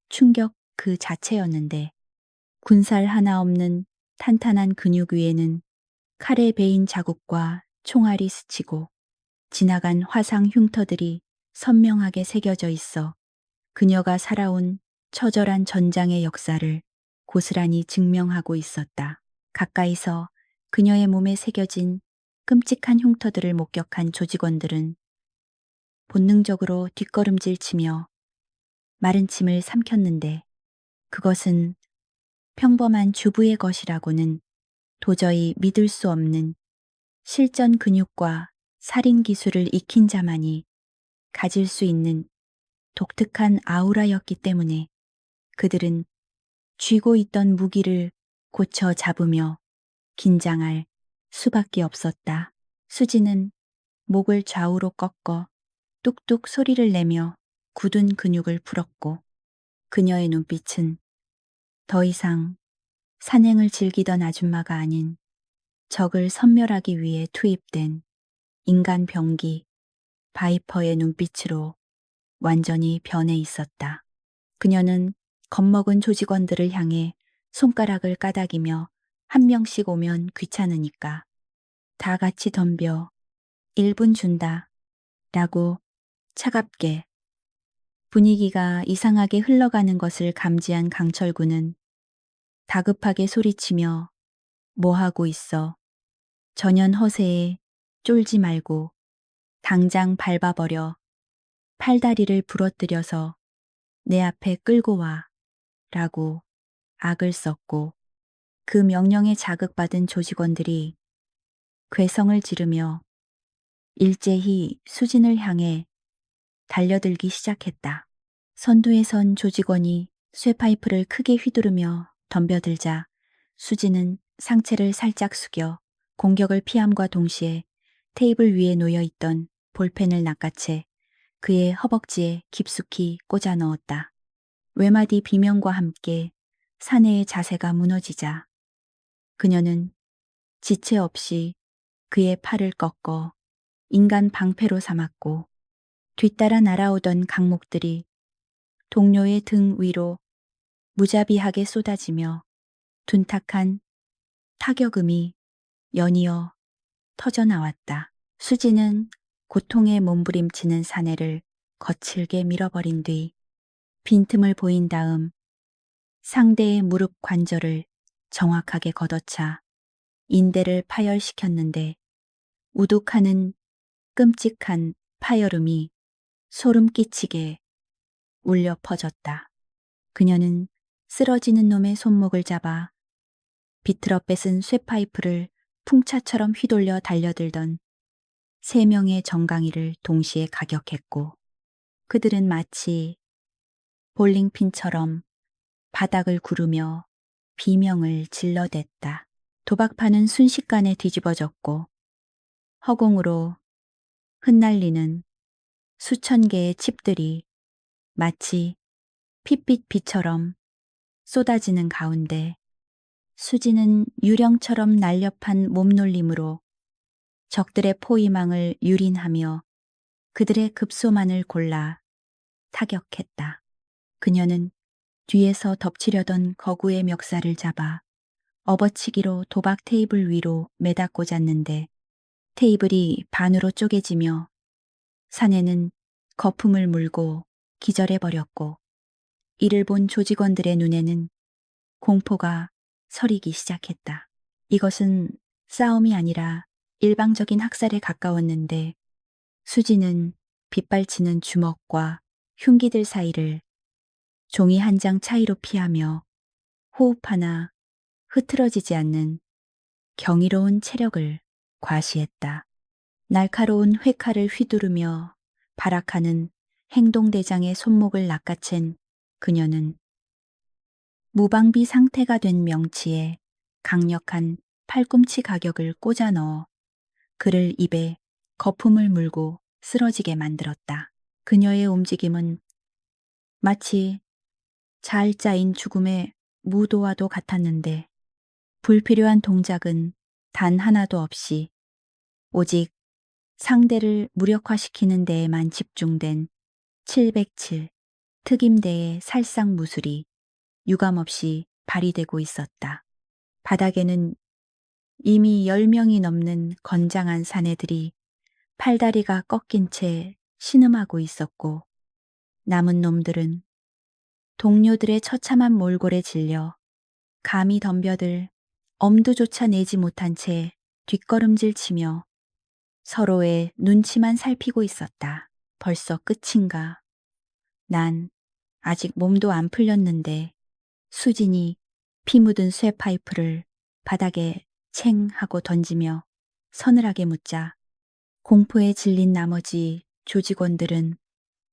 충격 그 자체였는데 군살 하나 없는 탄탄한 근육 위에는 칼에 베인 자국과 총알이 스치고 지나간 화상 흉터들이 선명하게 새겨져 있어 그녀가 살아온 처절한 전장의 역사를 고스란히 증명하고 있었다. 가까이서 그녀의 몸에 새겨진 끔찍한 흉터들을 목격한 조직원들은 본능적으로 뒷걸음질 치며 마른 침을 삼켰는데 그것은 평범한 주부의 것이라고는 도저히 믿을 수 없는 실전 근육과 살인 기술을 익힌 자만이 가질 수 있는 독특한 아우라였기 때문에 그들은 쥐고 있던 무기를 고쳐 잡으며 긴장할 수밖에 없었다. 수지는 목을 좌우로 꺾어 뚝뚝 소리를 내며 굳은 근육을 풀었고 그녀의 눈빛은 더 이상 산행을 즐기던 아줌마가 아닌 적을 섬멸하기 위해 투입된 인간 병기 바이퍼의 눈빛으로 완전히 변해 있었다. 그녀는 겁먹은 조직원들을 향해 손가락을 까닥이며 한 명씩 오면 귀찮으니까 다 같이 덤벼 1분 준다 라고 차갑게 분위기가 이상하게 흘러가는 것을 감지한 강철구는 다급하게 소리치며 뭐하고 있어. 전연 허세에 쫄지 말고 당장 밟아버려 팔다리를 부러뜨려서 내 앞에 끌고 와 라고 악을 썼고 그 명령에 자극받은 조직원들이 괴성을 지르며 일제히 수진을 향해 달려들기 시작했다. 선두에 선 조직원이 쇠파이프를 크게 휘두르며 덤벼들자 수진은 상체를 살짝 숙여 공격을 피함과 동시에 테이블 위에 놓여 있던 볼펜을 낚아채 그의 허벅지에 깊숙이 꽂아 넣었다. 외마디 비명과 함께 사내의 자세가 무너지자 그녀는 지체 없이 그의 팔을 꺾어 인간 방패로 삼았고 뒤따라 날아오던 강목들이 동료의 등 위로 무자비하게 쏟아지며 둔탁한 타격음이 연이어 터져나왔다. 수지는 고통에 몸부림치는 사내를 거칠게 밀어버린 뒤 빈틈을 보인 다음 상대의 무릎 관절을 정확하게 걷어차 인대를 파열시켰는데 우뚝하는 끔찍한 파열음이 소름 끼치게 울려 퍼졌다. 그녀는 쓰러지는 놈의 손목을 잡아 비틀어 뺏은 쇠파이프를 풍차처럼 휘돌려 달려들던 3명의 정강이를 동시에 가격했고 그들은 마치 볼링핀처럼 바닥을 구르며 비명을 질러댔다. 도박판은 순식간에 뒤집어졌고 허공으로 흩날리는 수천 개의 칩들이 마치 핏빛비처럼 쏟아지는 가운데 수지는 유령처럼 날렵한 몸놀림으로 적들의 포위망을 유린하며 그들의 급소만을 골라 타격했다. 그녀는 뒤에서 덮치려던 거구의 멱살을 잡아 업어치기로 도박 테이블 위로 매다 꽂았는데 테이블이 반으로 쪼개지며 사내는 거품을 물고 기절해버렸고 이를 본 조직원들의 눈에는 공포가 서리기 시작했다. 이것은 싸움이 아니라 일방적인 학살에 가까웠는데 수지는 빗발치는 주먹과 흉기들 사이를 종이 한 장 차이로 피하며 호흡 하나 흐트러지지 않는 경이로운 체력을 과시했다. 날카로운 회칼을 휘두르며 발악하는 행동대장의 손목을 낚아챈 그녀는 무방비 상태가 된 명치에 강력한 팔꿈치 가격을 꽂아 넣어 그를 입에 거품을 물고 쓰러지게 만들었다. 그녀의 움직임은 마치 잘 짜인 죽음의 무도와도 같았는데 불필요한 동작은 단 하나도 없이 오직 상대를 무력화시키는 데에만 집중된 707 특임대의 살상무술이 유감없이 발휘되고 있었다. 바닥에는 이미 10명이 넘는 건장한 사내들이 팔다리가 꺾인 채 신음하고 있었고 남은 놈들은 동료들의 처참한 몰골에 질려 감히 덤벼들 엄두조차 내지 못한 채 뒷걸음질 치며 서로의 눈치만 살피고 있었다. 벌써 끝인가? 난 아직 몸도 안 풀렸는데 수진이 피 묻은 쇠파이프를 바닥에 챙 하고 던지며 서늘하게 묻자 공포에 질린 나머지 조직원들은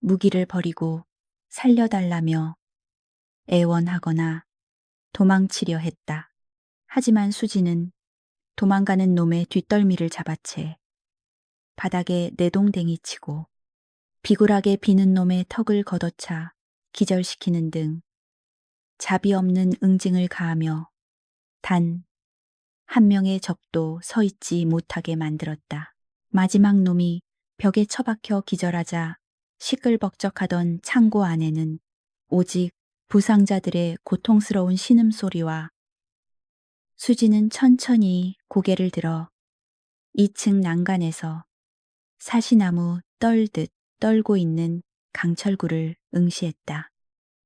무기를 버리고 살려달라며 애원하거나 도망치려 했다. 하지만 수지는 도망가는 놈의 뒷덜미를 잡아채 바닥에 내동댕이 치고 비굴하게 비는 놈의 턱을 걷어차 기절시키는 등 자비 없는 응징을 가하며 단 한 명의 적도 서 있지 못하게 만들었다. 마지막 놈이 벽에 처박혀 기절하자 시끌벅적하던 창고 안에는 오직 부상자들의 고통스러운 신음소리와 수지는 천천히 고개를 들어 2층 난간에서 사시나무 떨듯 떨고 있는 강철구를 응시했다.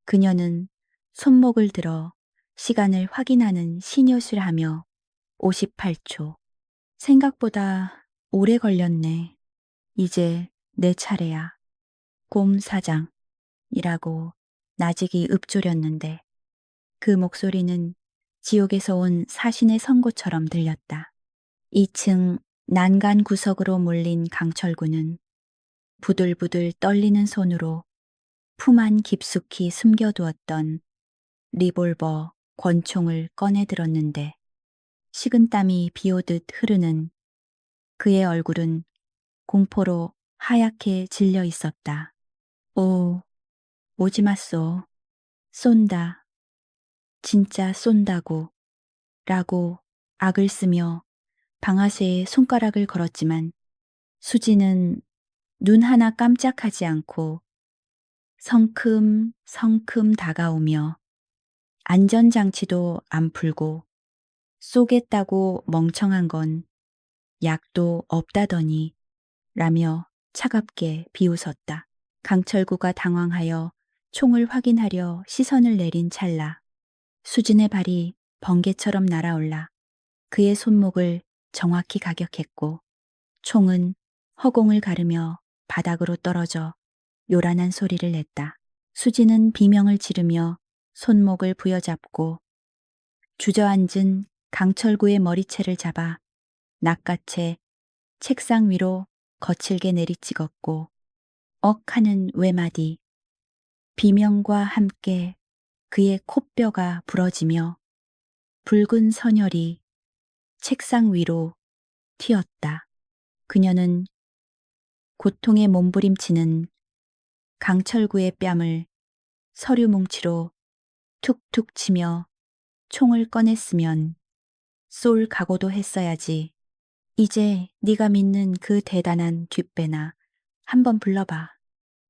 그녀는 손목을 들어 시간을 확인하는 시녀술 하며 58초. 생각보다 오래 걸렸네. 이제 내 차례야. 곰 사장이라고 나직이 읊조렸는데 그 목소리는 지옥에서 온 사신의 선고처럼 들렸다. 2층 난간 구석으로 몰린 강철구는 부들부들 떨리는 손으로 품 안 깊숙이 숨겨두었던 리볼버 권총을 꺼내 들었는데 식은땀이 비오듯 흐르는 그의 얼굴은 공포로 하얗게 질려 있었다. 오, 오지 마쏘. 쏜다. 진짜 쏜다고. 라고 악을 쓰며 방아쇠에 손가락을 걸었지만 수지는 눈 하나 깜짝하지 않고 성큼성큼 다가오며 안전장치도 안 풀고 쏘겠다고 멍청한 건 약도 없다더니 라며 차갑게 비웃었다. 강철구가 당황하여 총을 확인하려 시선을 내린 찰나 수진의 발이 번개처럼 날아올라 그의 손목을 정확히 가격했고 총은 허공을 가르며 바닥으로 떨어져 요란한 소리를 냈다. 수지는 비명을 지르며 손목을 부여잡고 주저앉은 강철구의 머리채를 잡아 낚아채 책상 위로 거칠게 내리찍었고 억 하는 외마디 비명과 함께 그의 콧뼈가 부러지며 붉은 선혈이 책상 위로 튀었다. 그녀는 고통에 몸부림치는 강철구의 뺨을 서류 뭉치로 툭툭 치며 총을 꺼냈으면 쏠 각오도 했어야지. 이제 네가 믿는 그 대단한 뒷배나 한번 불러봐.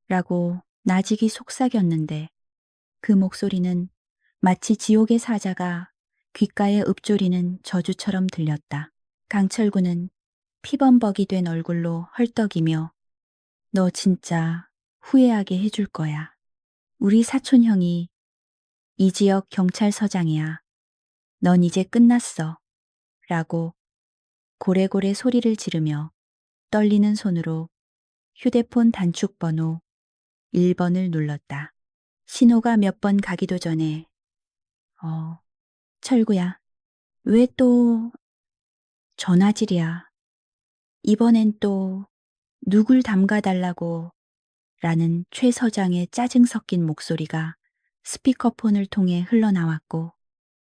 라고 나직이 속삭였는데 그 목소리는 마치 지옥의 사자가 귓가에 읊조리는 저주처럼 들렸다. 강철구는 피범벅이 된 얼굴로 헐떡이며 너 진짜 후회하게 해줄 거야. 우리 사촌형이 이 지역 경찰서장이야. 넌 이제 끝났어. 라고 고래고래 소리를 지르며 떨리는 손으로 휴대폰 단축번호 1번을 눌렀다. 신호가 몇 번 가기도 전에 철구야, 왜 또 전화질이야. 이번엔 또 누굴 담가달라고 라는 최 서장의 짜증 섞인 목소리가 스피커폰을 통해 흘러나왔고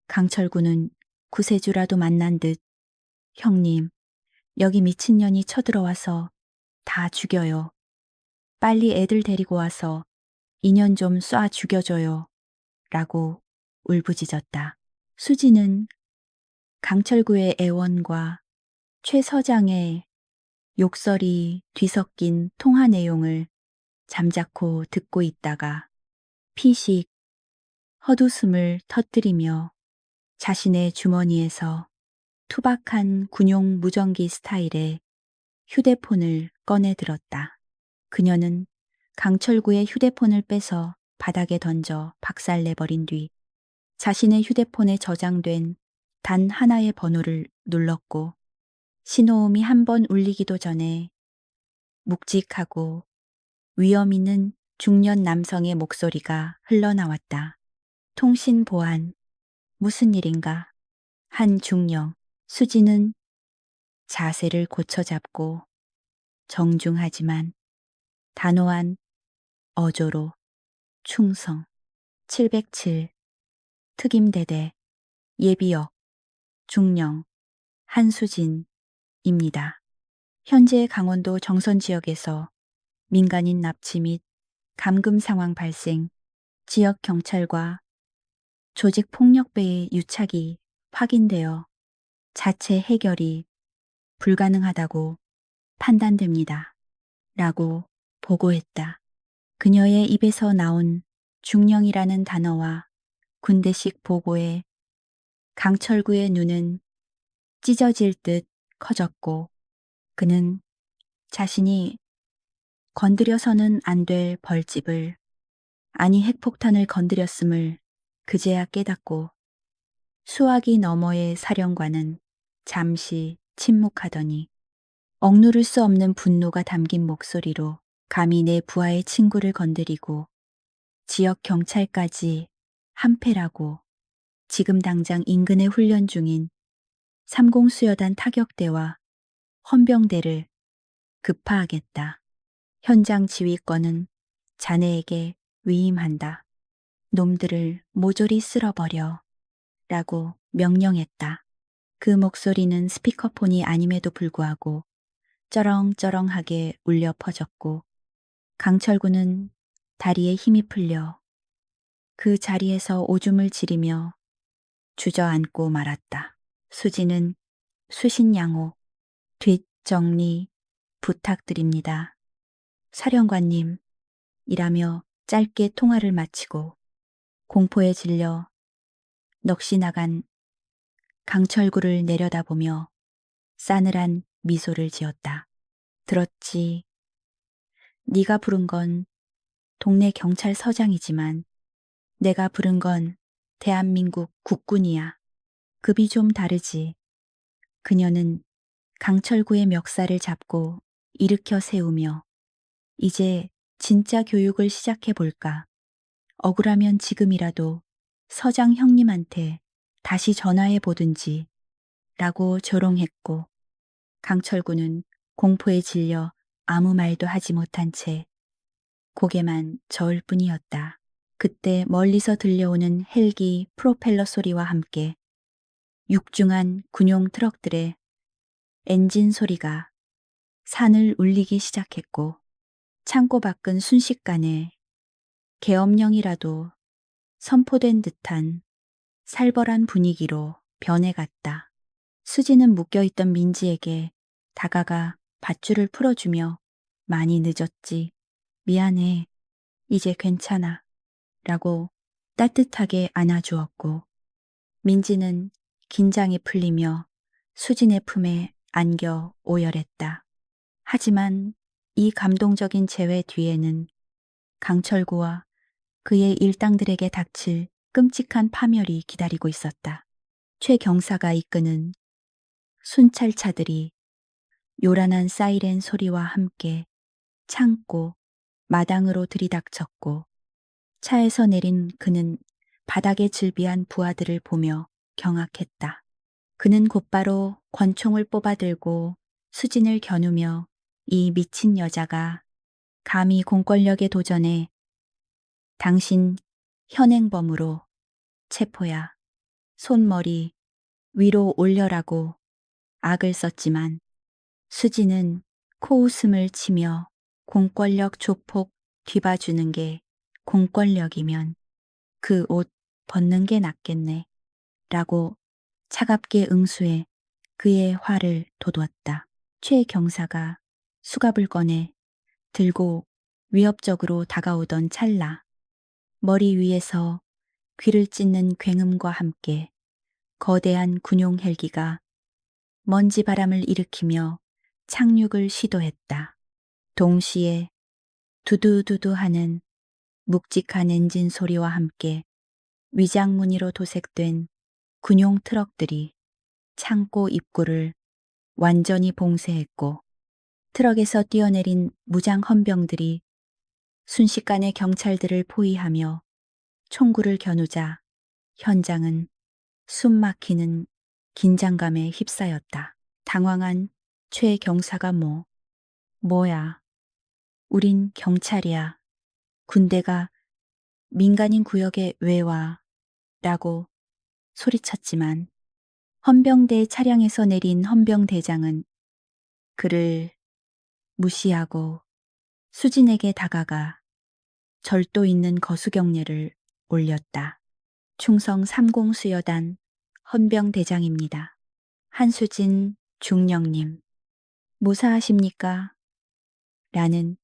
강철구는 구세주라도 만난 듯 형님, 여기 미친년이 쳐들어와서 다 죽여요. 빨리 애들 데리고 와서 인연 좀 쏴 죽여줘요. 라고 울부짖었다. 수지는 강철구의 애원과 최 서장의 욕설이 뒤섞인 통화 내용을 잠자코 듣고 있다가 피식 헛웃음을 터뜨리며 자신의 주머니에서 투박한 군용 무전기 스타일의 휴대폰을 꺼내 들었다. 그녀는 강철구의 휴대폰을 빼서 바닥에 던져 박살내버린 뒤 자신의 휴대폰에 저장된 단 하나의 번호를 눌렀고 신호음이 한 번 울리기도 전에 묵직하고 위험 있는 중년 남성의 목소리가 흘러나왔다. 통신 보안, 무슨 일인가? 한 중령, 수지는 자세를 고쳐잡고 정중하지만 단호한 어조로 충성, 707, 특임대대, 예비역, 중령, 한수진입니다. 현재 강원도 정선 지역에서 민간인 납치 및 감금 상황 발생, 지역 경찰과 조직 폭력배의 유착이 확인되어 자체 해결이 불가능하다고 판단됩니다. 라고 보고했다. 그녀의 입에서 나온 중령이라는 단어와 군대식 보고에 강철구의 눈은 찢어질 듯 커졌고 그는 자신이 건드려서는 안 될 벌집을 아니 핵폭탄을 건드렸음을 그제야 깨닫고 수화기 너머의 사령관은 잠시 침묵하더니 억누를 수 없는 분노가 담긴 목소리로 감히 내 부하의 친구를 건드리고 지역 경찰까지 한패라고 지금 당장 인근에 훈련 중인 30수여단 타격대와 헌병대를 급파하겠다. 현장 지휘권은 자네에게 위임한다. 놈들을 모조리 쓸어버려. 라고 명령했다. 그 목소리는 스피커폰이 아님에도 불구하고 쩌렁쩌렁하게 울려 퍼졌고 강철구는 다리에 힘이 풀려 그 자리에서 오줌을 지리며 주저앉고 말았다. 수지는 수신양호 뒷정리 부탁드립니다. 사령관님, 이라며 짧게 통화를 마치고 공포에 질려 넋이 나간 강철구를 내려다보며 싸늘한 미소를 지었다. 들었지. 네가 부른 건 동네 경찰서장이지만 내가 부른 건 대한민국 국군이야. 급이 좀 다르지. 그녀는 강철구의 멱살을 잡고 일으켜 세우며 이제 진짜 교육을 시작해 볼까. 억울하면 지금이라도 서장 형님한테 다시 전화해 보든지 라고 조롱했고 강철구는 공포에 질려 아무 말도 하지 못한 채 고개만 저을 뿐이었다. 그때 멀리서 들려오는 헬기 프로펠러 소리와 함께 육중한 군용 트럭들의 엔진 소리가 산을 울리기 시작했고 창고 밖은 순식간에 계엄령이라도 선포된 듯한 살벌한 분위기로 변해갔다. 수지는 묶여있던 민지에게 다가가 밧줄을 풀어주며 많이 늦었지. 미안해. 이제 괜찮아. 라고 따뜻하게 안아주었고 민지는 긴장이 풀리며 수진의 품에 안겨 오열했다. 하지만 이 감동적인 재회 뒤에는 강철구와 그의 일당들에게 닥칠 끔찍한 파멸이 기다리고 있었다. 최 경사가 이끄는 순찰차들이 요란한 사이렌 소리와 함께 창고, 마당으로 들이닥쳤고 차에서 내린 그는 바닥에 질비한 부하들을 보며 경악했다. 그는 곧바로 권총을 뽑아들고 수진을 겨누며 이 미친 여자가 감히 공권력에 도전해 당신 현행범으로 체포야. 손머리 위로 올려라고 악을 썼지만 수지는 코웃음을 치며 공권력 조폭 뒤봐주는 게 공권력이면 그 옷 벗는 게 낫겠네. 라고 차갑게 응수해 그의 화를 돋웠다. 최 경사가 수갑을 꺼내 들고 위협적으로 다가오던 찰나 머리 위에서 귀를 찢는 굉음과 함께 거대한 군용 헬기가 먼지 바람을 일으키며 착륙을 시도했다. 동시에 두두두두 하는 묵직한 엔진 소리와 함께 위장 무늬로 도색된 군용 트럭들이 창고 입구를 완전히 봉쇄했고 트럭에서 뛰어내린 무장 헌병들이 순식간에 경찰들을 포위하며 총구를 겨누자 현장은 숨막히는 긴장감에 휩싸였다. 당황한 최 경사가 뭐야. 우린 경찰이야. 군대가 민간인 구역에 왜 와? 라고 소리쳤지만 헌병대 차량에서 내린 헌병대장은 그를 무시하고 수진에게 다가가 절도 있는 거수경례를 올렸다. 충성 30수여단 헌병대장입니다. 한수진 중령님, 무사하십니까? 라는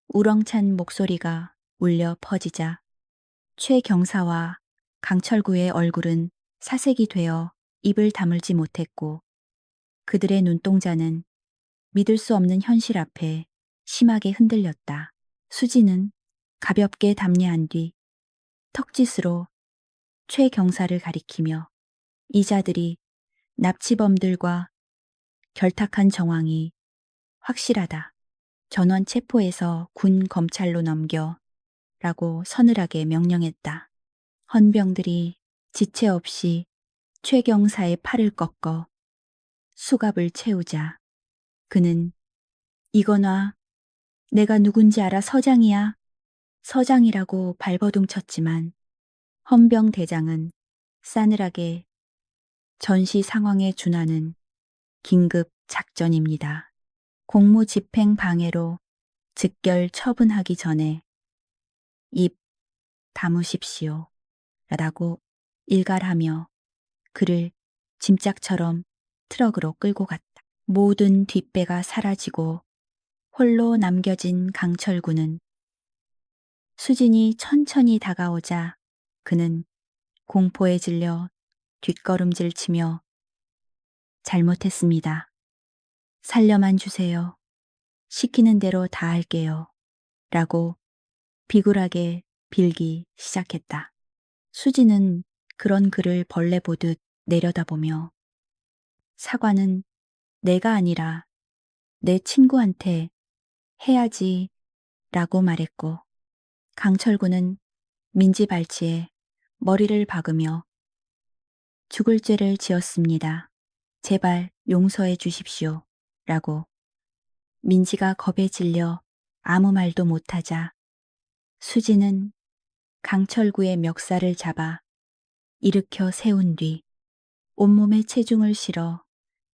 우렁찬 목소리가 울려 퍼지자 최 경사와 강철구의 얼굴은 사색이 되어 입을 다물지 못했고 그들의 눈동자는 믿을 수 없는 현실 앞에 심하게 흔들렸다. 수지는 가볍게 담례한 뒤 턱짓으로 최 경사를 가리키며 이 자들이 납치범들과 결탁한 정황이 확실하다. 전원 체포해서 군 검찰로 넘겨 라고 서늘하게 명령했다. 헌병들이 지체 없이 최 경사의 팔을 꺾어 수갑을 채우자 그는 이거나 내가 누군지 알아 서장이야. 서장이라고 발버둥 쳤지만 헌병대장은 싸늘하게 전시 상황에 준하는 긴급 작전입니다. 공무집행 방해로 즉결 처분하기 전에 입 다무십시오. 라고 일갈하며 그를 짐짝처럼 트럭으로 끌고 갔다. 모든 뒷배가 사라지고 홀로 남겨진 강철구는 수진이 천천히 다가오자 그는 공포에 질려 뒷걸음질 치며 잘못했습니다. 살려만 주세요. 시키는 대로 다 할게요. 라고 비굴하게 빌기 시작했다. 수지는 그런 그를 벌레 보듯 내려다보며 사과는 내가 아니라 내 친구한테 해야지 라고 말했고 강철구는 민지 발치에 머리를 박으며 죽을 죄를 지었습니다. 제발 용서해 주십시오. 라고 민지가 겁에 질려 아무 말도 못하자 수지는 강철구의 멱살을 잡아 일으켜 세운 뒤 온몸에 체중을 실어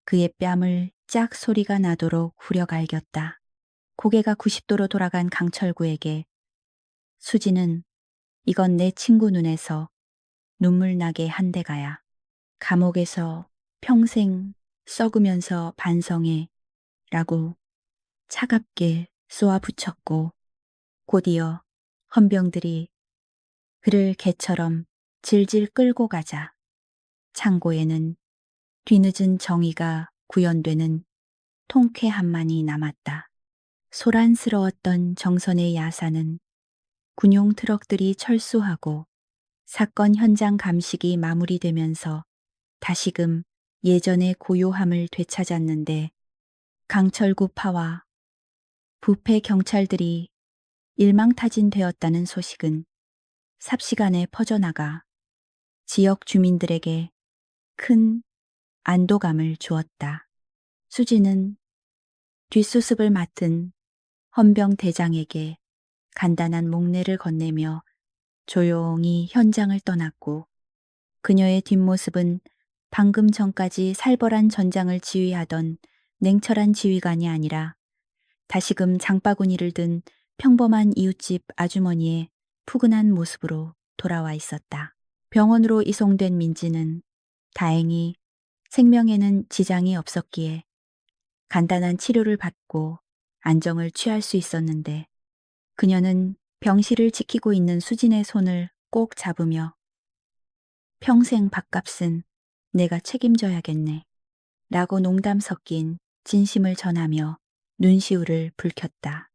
그의 뺨을 짝 소리가 나도록 후려갈겼다. 고개가 90도로 돌아간 강철구에게 수지는 이건 내 친구 눈에서 눈물 나게 한 대가야. 감옥에서 평생 썩으면서 반성해 라고 차갑게 쏘아붙였고 곧이어 헌병들이 그를 개처럼 질질 끌고 가자 창고에는 뒤늦은 정의가 구현되는 통쾌함만이 남았다. 소란스러웠던 정선의 야사는 군용 트럭들이 철수하고 사건 현장 감식이 마무리되면서 다시금 예전의 고요함을 되찾았는데 강철구파와 부패 경찰들이 일망타진되었다는 소식은 삽시간에 퍼져나가 지역 주민들에게 큰 안도감을 주었다. 수지는 뒷수습을 맡은 헌병 대장에게 간단한 목례를 건네며 조용히 현장을 떠났고 그녀의 뒷모습은 방금 전까지 살벌한 전장을 지휘하던 냉철한 지휘관이 아니라 다시금 장바구니를 든 평범한 이웃집 아주머니의 푸근한 모습으로 돌아와 있었다. 병원으로 이송된 민지는 다행히 생명에는 지장이 없었기에 간단한 치료를 받고 안정을 취할 수 있었는데 그녀는 병실을 지키고 있는 수진의 손을 꼭 잡으며 평생 밥값은 내가 책임져야겠네 라고 농담 섞인 진심을 전하며 눈시울을 붉혔다.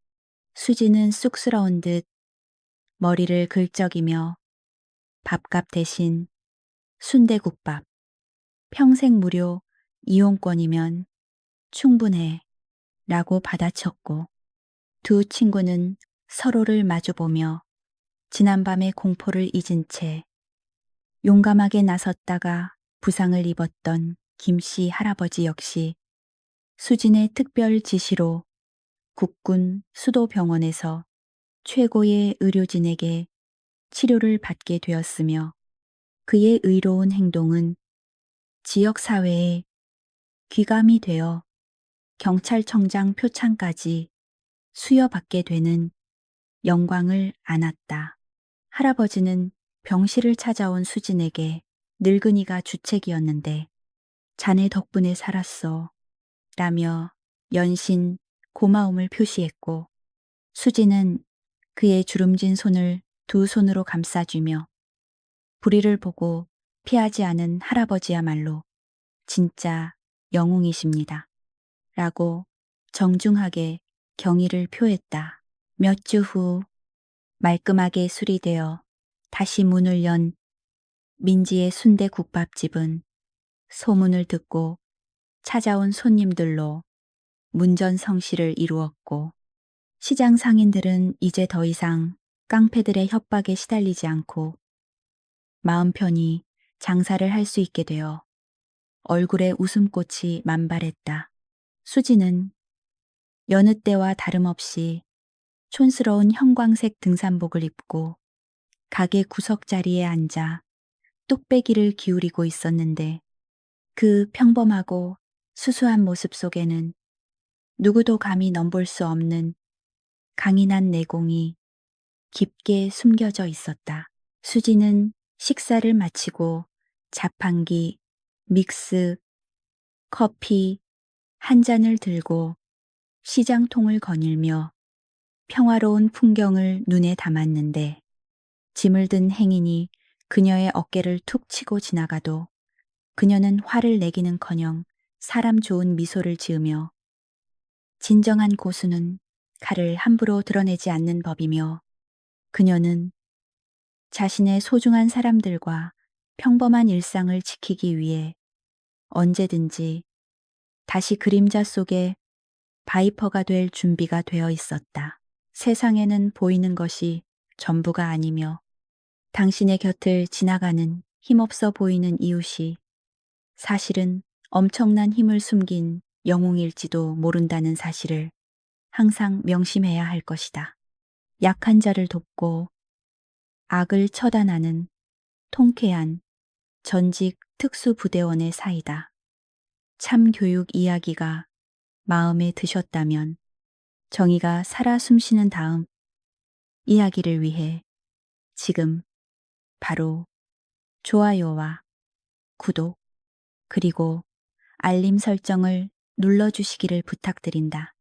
수지는 쑥스러운 듯 머리를 긁적이며 밥값 대신 순대국밥 평생 무료 이용권이면 충분해 라고 받아쳤고 두 친구는 서로를 마주보며 지난밤의 공포를 잊은 채 용감하게 나섰다가 부상을 입었던 김씨 할아버지 역시 수진의 특별 지시로 국군 수도병원에서 최고의 의료진에게 치료를 받게 되었으며 그의 의로운 행동은 지역사회에 귀감이 되어 경찰청장 표창까지 수여받게 되는 영광을 안았다. 할아버지는 병실을 찾아온 수진에게 늙은이가 주책이었는데 자네 덕분에 살았어 라며 연신 고마움을 표시했고 수진은 그의 주름진 손을 두 손으로 감싸주며 불의를 보고 피하지 않은 할아버지야말로 진짜 영웅이십니다. 라고 정중하게 경의를 표했다. 몇 주 후 말끔하게 수리되어 다시 문을 연 민지의 순대국밥집은 소문을 듣고 찾아온 손님들로 문전성시를 이루었고 시장 상인들은 이제 더 이상 깡패들의 협박에 시달리지 않고 마음 편히 장사를 할 수 있게 되어 얼굴에 웃음꽃이 만발했다. 수지는 여느 때와 다름없이 촌스러운 형광색 등산복을 입고 가게 구석자리에 앉아 뚝배기를 기울이고 있었는데 그 평범하고 수수한 모습 속에는 누구도 감히 넘볼 수 없는 강인한 내공이 깊게 숨겨져 있었다. 수지는 식사를 마치고 자판기, 믹스, 커피 한 잔을 들고 시장통을 거닐며 평화로운 풍경을 눈에 담았는데 짐을 든 행인이 그녀의 어깨를 툭 치고 지나가도 그녀는 화를 내기는커녕 사람 좋은 미소를 지으며 진정한 고수는 칼을 함부로 드러내지 않는 법이며 그녀는 자신의 소중한 사람들과 평범한 일상을 지키기 위해 언제든지 다시 그림자 속에 바이퍼가 될 준비가 되어 있었다. 세상에는 보이는 것이 전부가 아니며 당신의 곁을 지나가는 힘없어 보이는 이웃이 사실은 엄청난 힘을 숨긴 영웅일지도 모른다는 사실을 항상 명심해야 할 것이다. 약한 자를 돕고 악을 처단하는 통쾌한 전직 특수부대원의 사이다. 참교육 이야기가 마음에 드셨다면 정의가 살아 숨쉬는 다음 이야기를 위해 지금 바로 좋아요와 구독 그리고 알림 설정을 눌러주시기를 부탁드린다.